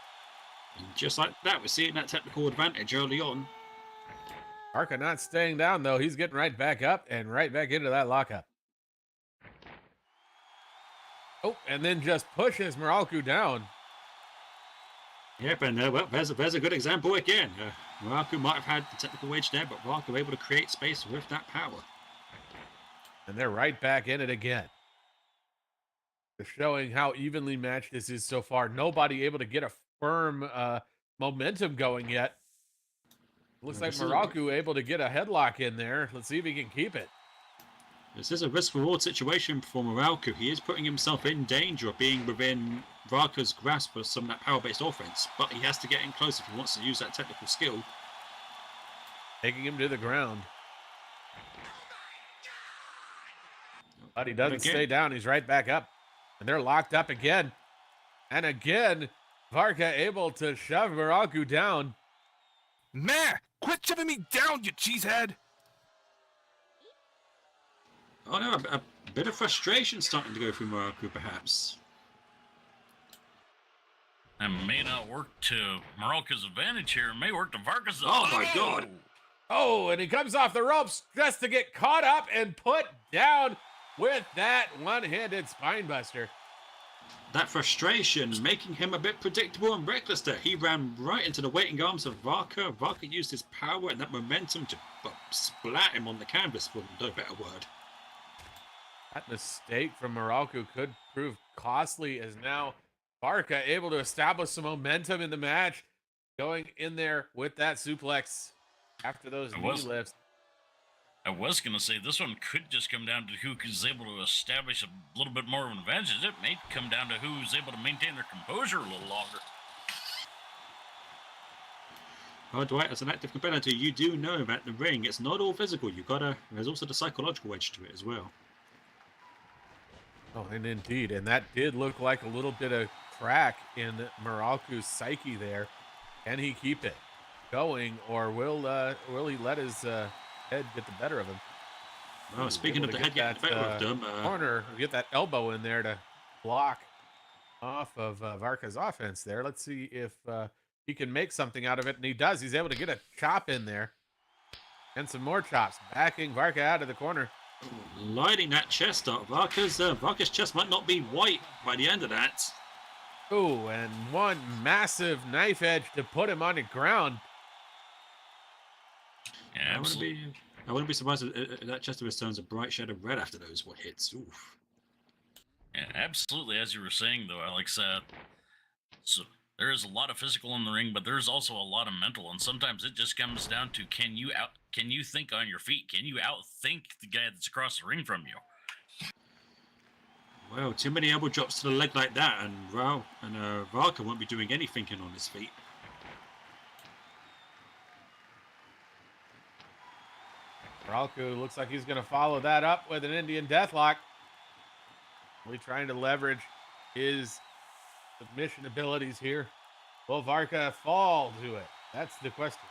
And just like that, we're seeing that technical advantage early on. Varka not staying down, though. He's getting right back up and right back into that lockup. Oh, and then just pushes Moralku down. Yep, and well, there's a good example again. Moralku might have had the technical edge there, but Varka able to create space with that power. And they're right back in it again. They're showing how evenly matched this is so far. Nobody able to get a firm momentum going yet. Looks like Moralku able to get a headlock in there. Let's see if he can keep it. This is a risk-reward situation for Moralku. He is putting himself in danger of being within Varka's grasp for some of that power-based offense, but he has to get in close if he wants to use that technical skill. Taking him to the ground. But he doesn't stay down. He's right back up. And they're locked up again. And again, Varka able to shove Moralku down. Man, quit shoving me down, you cheesehead. Oh no, a bit of frustration starting to go through Moralku, perhaps. That may not work to Moralku's advantage here. It may work to Varka's. Oh my god! Oh, and he comes off the ropes just to get caught up and put down with that one-handed spinebuster. That frustration making him a bit predictable and reckless there. He ran right into the waiting arms of Varka. Varka used his power and that momentum to splat him on the canvas, for no better word. That mistake from Moralku could prove costly, as now Varka able to establish some momentum in the match, going in there with that suplex after those knee lifts. I was going to say this one could just come down to who is able to establish a little bit more of an advantage. It may come down to who's able to maintain their composure a little longer. Oh, Dwight, as an active competitor, you do know that the ring, it's not all physical. There's also the psychological edge to it as well. Oh, and indeed, and that did look like a little bit of crack in Moralku's psyche there. Can he keep it going, or will he let his head get the better of him? Well, speaking of the head getting the better of them, corner, get that elbow in there to block off of Varka's offense there. Let's see if he can make something out of it, and he does. He's able to get a chop in there, and some more chops, backing Varka out of the corner. lighting that chest up. Varka's chest might not be white by the end of that. Ooh, and one massive knife edge to put him on the ground. Yeah, I wouldn't be surprised if that chest of his turns a bright shade of red after those hits. Oof. Yeah, absolutely. As you were saying, though, Alex, so there is a lot of physical in the ring, but there's also a lot of mental, and sometimes it just comes down to can you think on your feet? Can you outthink the guy that's across the ring from you? Well, too many elbow drops to the leg like that, and Varka won't be doing any thinking on his feet. Moralku looks like he's going to follow that up with an Indian Deathlock. Really trying to leverage his submission abilities here. Will Varka fall to it? That's the question.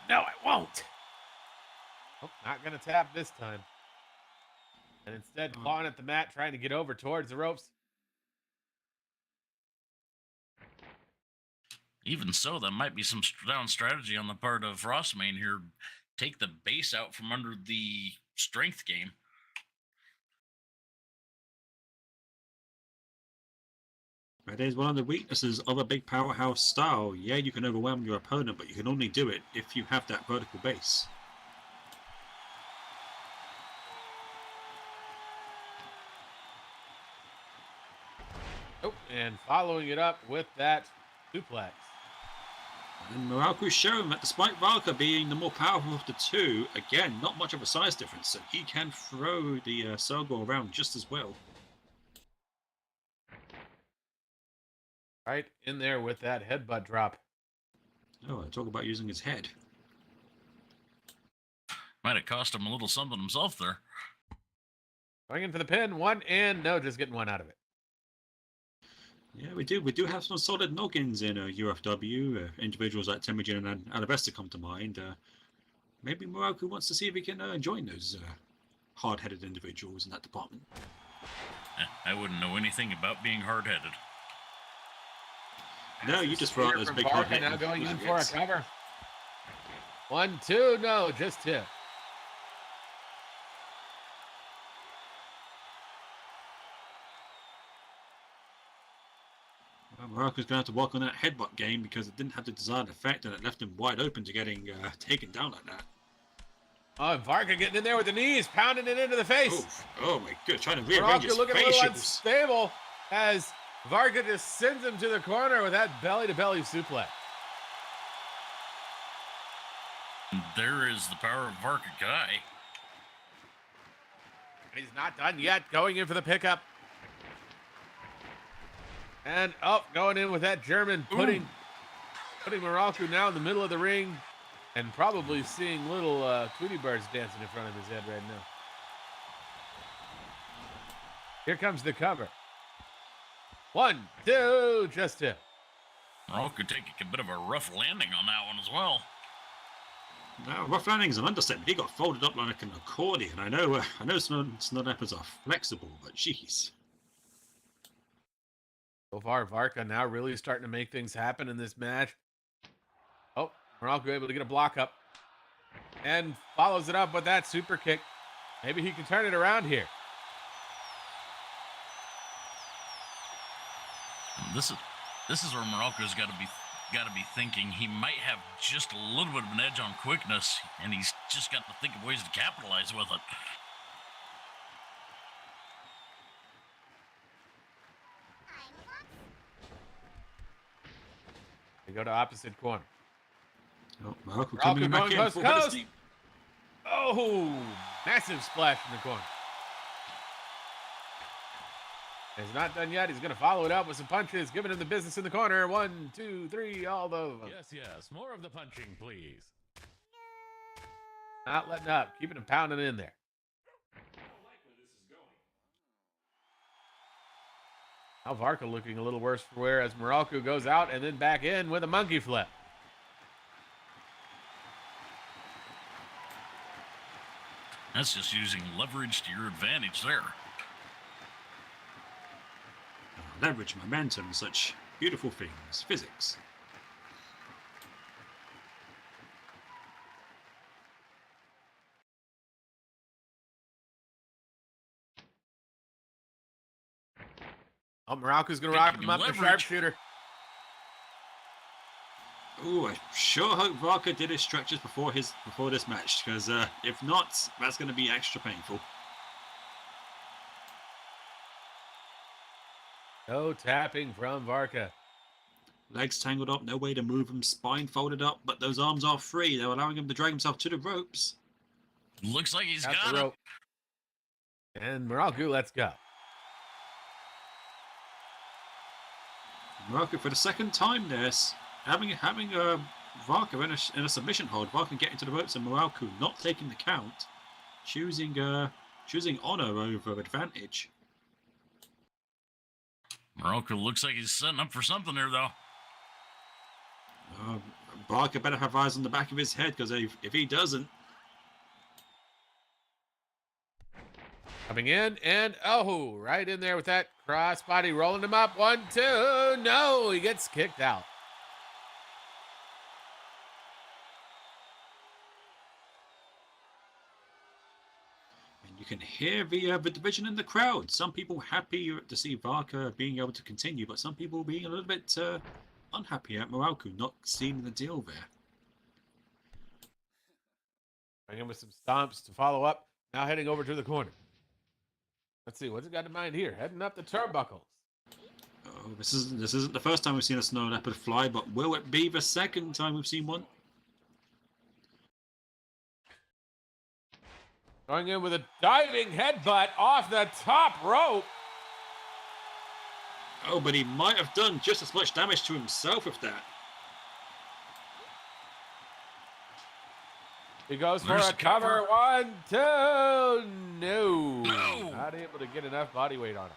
No, I won't. Oh, not going to tap this time. And instead clawing at the mat, trying to get over towards the ropes. Even so, that might be some down strategy on the part of Rossmain here. Take the base out from under the strength game. That is one of the weaknesses of a big powerhouse style. Yeah, you can overwhelm your opponent, but you can only do it if you have that vertical base. Oh, and following it up with that suplex. And Moralku's shown that despite Varka being the more powerful of the two, again, not much of a size difference, so he can throw the Sergor around just as well. Right in there with that headbutt drop. Oh, talk about using his head. Might have cost him a little something himself there. Going in for the pin, one, and no, just getting one out of it. Yeah, we do. We do have some solid noggins in UFW. Individuals like Temujin and Alabesta come to mind. Maybe Moralku wants to see if he can join those hard-headed individuals in that department. I wouldn't know anything about being hard-headed. No, you just throw out those big Varka now going in for a cover. 1, 2, no, just 2. Moralku's going to have to work on that headbutt game because it didn't have the desired effect and it left him wide open to getting taken down like that. Oh, Varka getting in there with the knees, pounding it into the face. Oh my god, trying to rearrange his looking a little facials. unstable as Varka just sends him to the corner with that belly-to-belly suplex. There is the power of Varka Guy. And he's not done yet, going in for the pickup. And going in with that German, putting Moralku now in the middle of the ring, and probably seeing little Tweety birds dancing in front of his head right now. Here comes the cover. 1, 2, just 2. Moralku taking a bit of a rough landing on that one as well. Now, rough landing is an understatement. He got folded up like an accordion. I know Snowdappers are flexible, but jeez. So far, Varka now really starting to make things happen in this match. Oh, Moralku able to get a block up. And follows it up with that super kick. Maybe he can turn it around here. This is where Moralku's got to be thinking he might have just a little bit of an edge on quickness, and he's just got to think of ways to capitalize with it. They go to opposite corner. Oh, Moralku Moralku coming back going in. coast Full to head of coast. steam. Oh, massive splash in the corner. He's not done yet. He's going to follow it up with some punches, giving him the business in the corner. 1, 2, 3, all the... Yes, more of the punching, please. Not letting up, keeping him pounding in there. Now Varka looking a little worse for wear as Moralku goes out and then back in with a monkey flip. That's just using leverage to your advantage there. Leverage, momentum, such beautiful things. Physics. Oh, Moralku's going to rock him up the Leverage. sharpshooter. Ooh, I sure hope Varka did his stretches before this match, because if not, that's going to be extra painful. No tapping from Varka. Legs tangled up, no way to move him, spine folded up, but those arms are free. They're allowing him to drag himself to the ropes. Looks like he's Got got the it. rope. And Moralku, let's go. Varka for the second time there, having Varka in a submission hold. Varka getting to the ropes and Moralku not taking the count, choosing honor over advantage. Morocco looks like he's setting up for something there, though. Barker better have eyes on the back of his head, because if he doesn't... Coming in, and oh, right in there with that crossbody, rolling him up. 1, 2, no, he gets kicked out. And you can hear the division in the crowd. Some people happy to see Varka being able to continue, but some people being a little bit unhappy at Moralku not seeing the deal there. Bring him with some stomps to follow up. Now heading over to the corner. Let's see, what's it got in mind here? Heading up the turnbuckles. Oh, this isn't the first time we've seen a snow leopard fly, but will it be the second time we've seen one? Going in with a diving headbutt off the top rope. Oh, but he might have done just as much damage to himself with that. He goes for There's a the cover. cover. 1, 2, no. No. Not able to get enough body weight on him.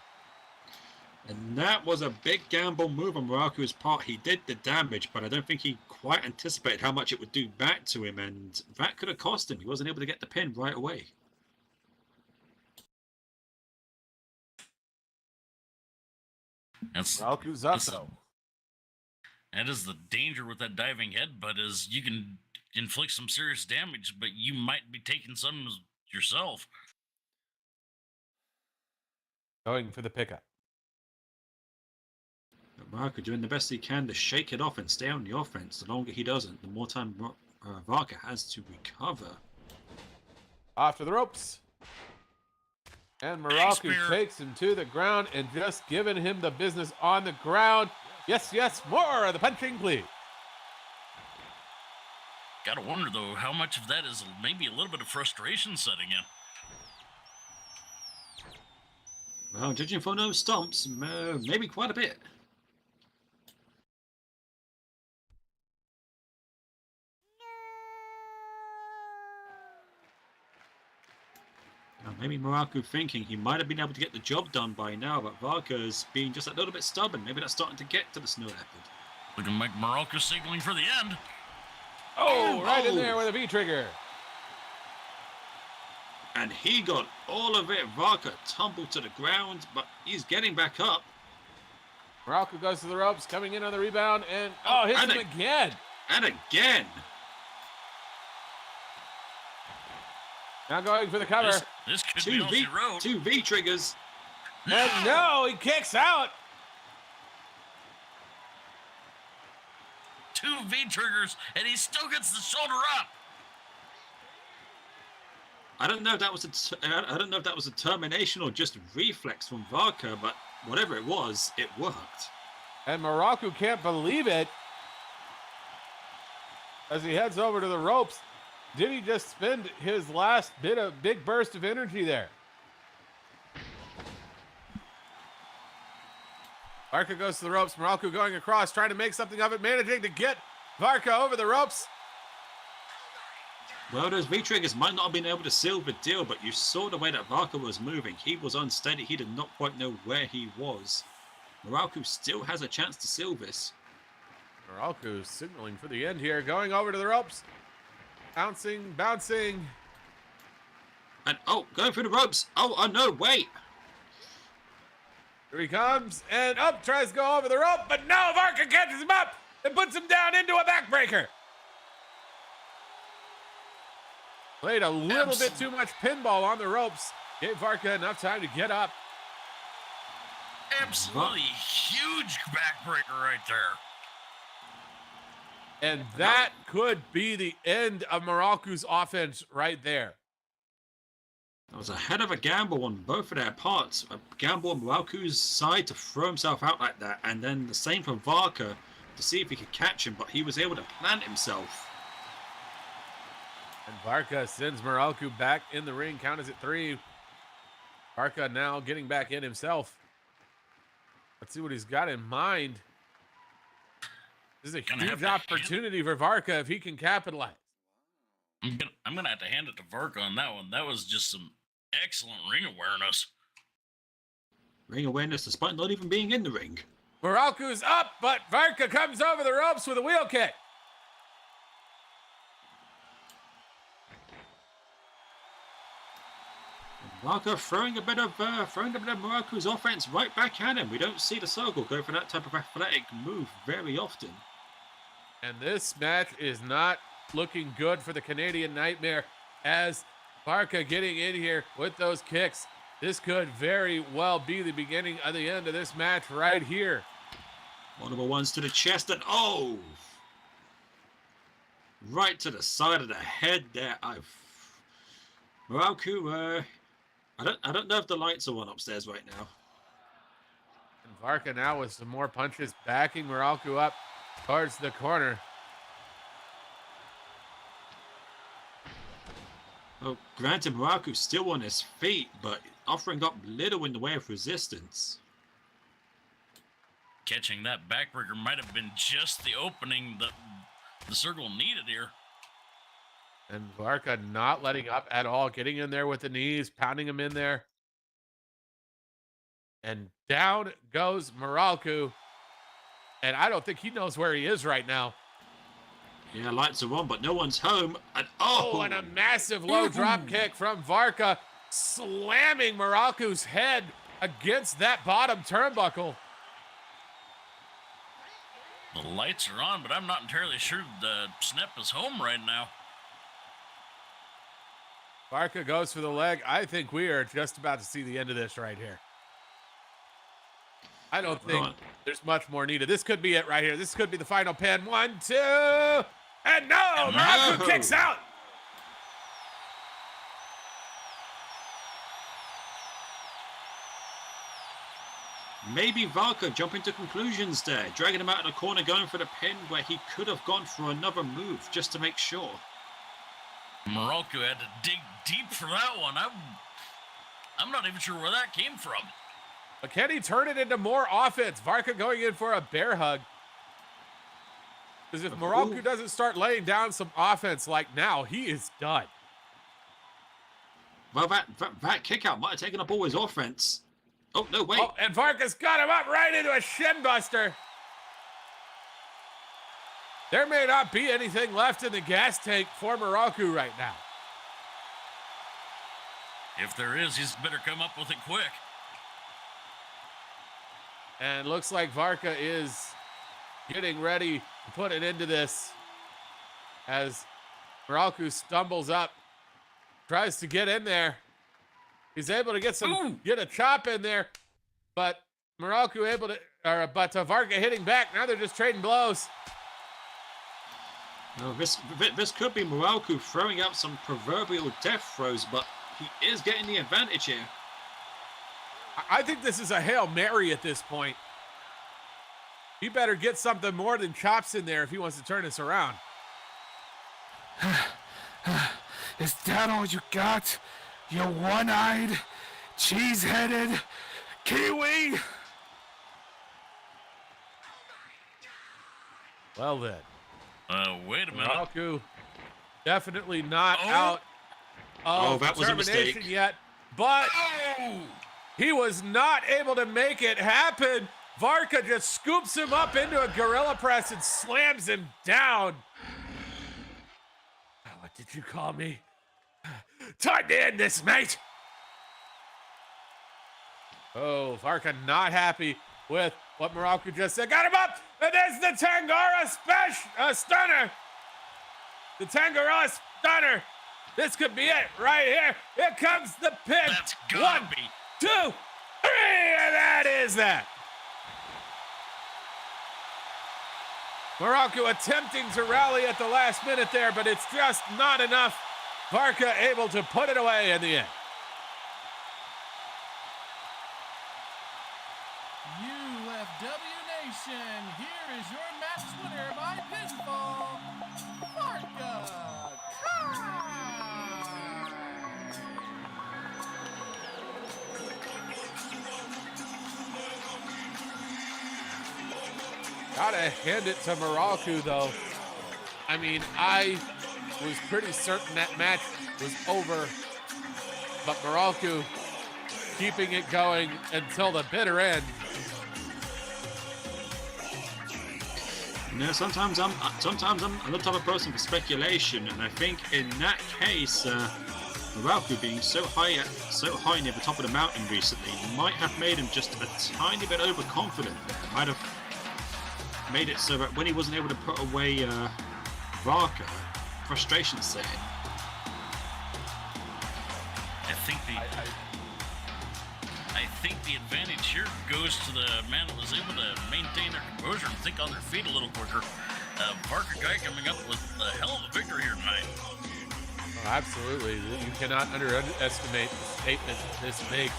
And that was a big gamble move on Moralku's part. He did the damage, but I don't think he quite anticipated how much it would do back to him, and that could have cost him. He wasn't able to get the pin right away. Moralku's up, though. That is the danger with that diving headbutt, is you can inflict some serious damage, but you might be taking some yourself. Going for the pickup. But Varka doing the best he can to shake it off and stay on the offense. The longer he doesn't, the more time Varka has to recover. Off to the ropes. And Moralku Spear. takes him to the ground and just giving him the business on the ground. Yes, yes, more of the punching, please. Gotta wonder, though, how much of that is maybe a little bit of frustration setting in. Well, judging from those stomps, maybe quite a bit. Now, maybe Moralku thinking he might have been able to get the job done by now, but Varka's being just a little bit stubborn. Maybe that's starting to get to the Snow Leopard. Looking like Morocco signaling for the end. Oh, right in Oh. there with a V-trigger. And he got all of it. Varka tumbled to the ground, but he's getting back up. Moralku goes to the ropes, coming in on the rebound, and hits and him again. And again. Now going for the cover. This could be Aussie Road. Two V triggers. And no, he kicks out. 2 V triggers, and he still gets the shoulder up. I don't know if that was a termination or just reflex from Varka, but whatever it was, it worked. And Moralku can't believe it as he heads over to the ropes. Did he just spend his last big burst of energy there? Varka goes to the ropes. Moralku going across, trying to make something of it, managing to get Varka over the ropes. Well, those V triggers might not have been able to seal the deal, but you saw the way that Varka was moving. He was unsteady. He did not quite know where he was. Moralku still has a chance to seal this. Moralku signaling for the end here, going over to the ropes. Bouncing. And going through the ropes. Oh no, wait. Here he comes, and up, tries to go over the rope, but no, Varka catches him up and puts him down into a backbreaker. Played a little bit too much pinball on the ropes. Gave Varka enough time to get up. Absolutely huge backbreaker right there. And that could be the end of Moralku's offense right there. That was a head of a gamble on both of their parts. A gamble on Moralku's side to throw himself out like that, and then the same for Varka to see if he could catch him, but he was able to plant himself. And Varka sends Moralku back in the ring. Count is at 3. Varka now getting back in himself. Let's see what he's got in mind. This is a Gonna have huge to hand- opportunity for Varka if he can capitalize. I'm gonna have to hand it to Varka on that one. That was just some excellent ring awareness. Ring awareness despite not even being in the ring. Moralku's up, but Varka comes over the ropes with a wheel kick. Marco throwing a bit of Muraku's offense right back at him. We don't see the circle go for that type of athletic move very often. And this match is not looking good for the Canadian Nightmare as Varka getting in here with those kicks. This could very well be the beginning of the end of this match right here. Multiple ones to the chest and oh! Right to the side of the head there. Muraku, I don't know if the lights are on upstairs right now. And Varka now with some more punches backing Moralku up towards the corner. Oh, granted, Muraku's still on his feet, but offering up little in the way of resistance. Catching that backbreaker might have been just the opening that the circle needed here. And Varka not letting up at all, getting in there with the knees, pounding him in there. And down goes Moralku. And I don't think he knows where he is right now. Yeah, lights are on, but no one's home. And Oh, and a massive low drop kick from Varka, slamming Moralku's head against that bottom turnbuckle. The lights are on, but I'm not entirely sure the Snap is home right now. Varka goes for the leg. I think we are just about to see the end of this right here. I don't think there's much more needed. This could be it right here. This could be the final pin. 1, 2, and no! Moralku kicks out! Maybe Varka jumping to conclusions there, dragging him out of the corner, going for the pin where he could have gone for another move just to make sure. Moralku had to dig deep for that one. I'm not even sure where that came from. But can he turn it into more offense? Varka going in for a bear hug. Because if Moralku doesn't start laying down some offense like now, he is done. Well, that kick out might have taken up all his offense. Oh, no, wait. Oh, and Varka's got him up right into a shin buster. There may not be anything left in the gas tank for Moralku right now. If there is, he's better come up with it quick. And looks like Varka is getting ready to put it into this as Moralku stumbles up, tries to get in there. He's able to get a chop in there, but Moralku able to, but Varka hitting back. Now they're just trading blows. No, this could be Moralku throwing out some proverbial death throws, but he is getting the advantage here. I think this is a Hail Mary at this point. He better get something more than chops in there if he wants to turn this around. Is that all you got? You one-eyed, cheese-headed Kiwi? Well then. Wait a minute. Moralku definitely not out of that was a determination mistake. yet, but he was not able to make it happen. Varka just scoops him up into a gorilla press and slams him down. What did you call me? Time to end this, mate. Oh, Varka not happy with what Moralku just said. Got him up, and there's the Tangara stunner. The Tangara stunner. This could be it right here. Here comes the pin. That's gotta 1, be. 2, 3, and that is that. Moralku attempting to rally at the last minute there, but it's just not enough. Varka able to put it away in the end. UFW Nation, here is your match winner by pinfall, Varka. Gotta hand it to Morocco, though. I mean, I was pretty certain that match was over, but Morocco keeping it going until the bitter end. You know, sometimes I'm the type of person for speculation, and I think in that case, Morocco being so high near the top of the mountain recently might have made him just a tiny bit overconfident. It might have made it so that when he wasn't able to put away Varka, frustration set in. I think the advantage here goes to the man that was able to maintain their composure and think on their feet a little quicker. Varka Guy coming up with a hell of a victory here tonight. Oh, absolutely. You cannot underestimate the statement this makes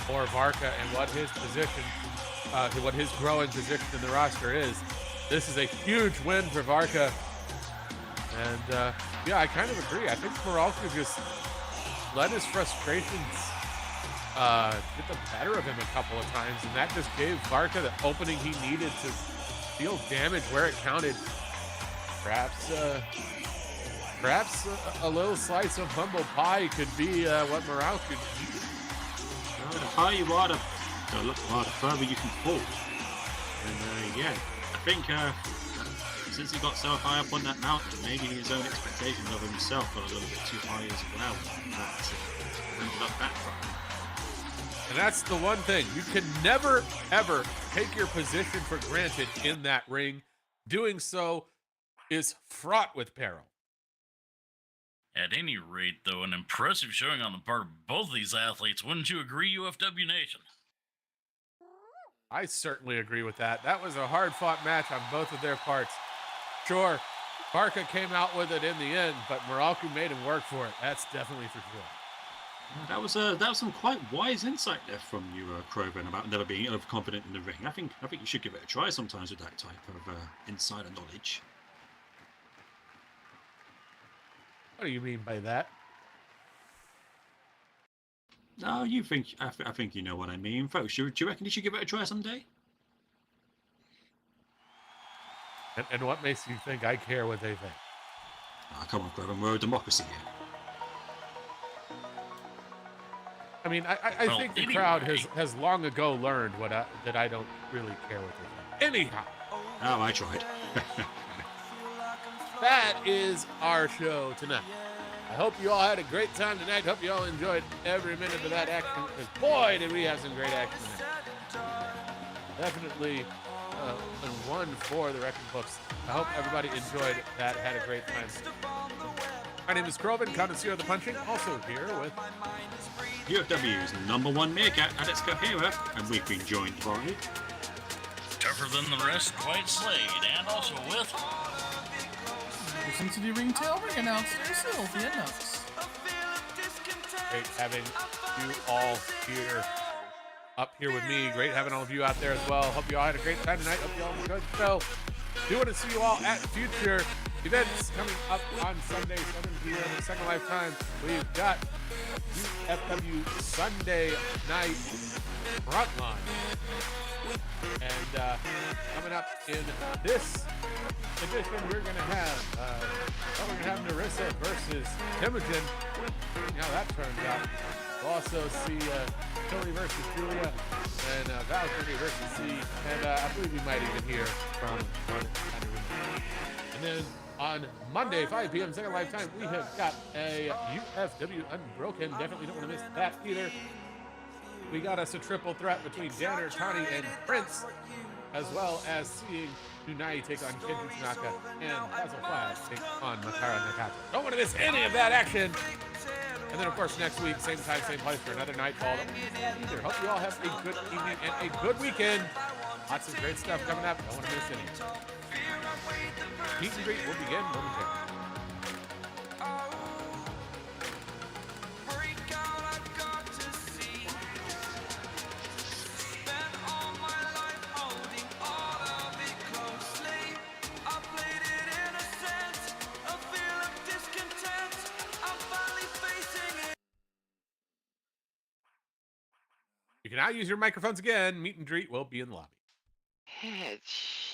for Varka and what his position, what his growing position in the roster is. This is a huge win for Varka. And yeah, I kind of agree. I think Morocco just let his frustrations get the better of him a couple of times, and that just gave Varka the opening he needed to deal damage where it counted. Perhaps a little slice of humble pie could be what Morocco could eat. The higher you are, the further you can fall. And yeah, I think since he got so high up on that mountain, maybe his own expectations of himself got a little bit too high as well. That ended up backfiring. And that's the one thing. You can never, ever take your position for granted in that ring. Doing so is fraught with peril. At any rate, though, an impressive showing on the part of both of these athletes. Wouldn't you agree, UFW Nation? I certainly agree with that. That was a hard-fought match on both of their parts. Sure, Varka came out with it in the end, but Morocco made him work for it. That's definitely for sure. That was some quite wise insight there from you, Krovan, about never being overconfident in the ring. I think you should give it a try sometimes with that type of insider knowledge. What do you mean by that? No, I think you know what I mean, folks. Do you reckon you should give it a try someday? And what makes you think I care what they think? Come on, Krovan, we're a democracy here. I mean, I think the crowd has long ago learned that I don't really care what they think. Anyhow. Oh, I tried. That is our show tonight. I hope you all had a great time tonight. Hope you all enjoyed every minute of that action. Because boy, did we have some great action tonight. Definitely one for the record books. I hope everybody enjoyed that, had a great time. My name is Krovan, connoisseur of the punching. Also here with UFW's #1 meerkat at its Cohera, and we've been joined by Tougher than the rest, White Slade, and also with Listen to the ring tail ring announcer, Sylvia Knox. great having you all here, up here with me. Great having all of you out there as well. Hope you all had a great time tonight. Hope you all enjoyed the show. Do want to see you all at future events coming up on Sunday, 7 p.m. Second Lifetime. We've got UFW Sunday Night Frontline. And coming up in this edition, we're going to have Narissa versus Imogen. See how that turns out. We'll also see Tilly versus Julia and Valkyrie versus C. And I believe we might even hear from one. And then on Monday, 5 p.m. Second Lifetime, we have got a UFW Unbroken. Definitely don't want to miss that either. We got us a triple threat between Danner, Tani, and Prince, as well as seeing Unai take on Kenji Tanaka and Basil Flash take on Makara Nakata. Don't want to miss any of that action. And then, of course, next week, same time, same place for another Nightfall. Don't miss that either. Hope you all have a good evening and a good weekend. Lots of great stuff coming up. Don't want to miss any. Meet and greet will begin momentarily. You can now use your microphones again. Meet and greet will be in the lobby. Hitch.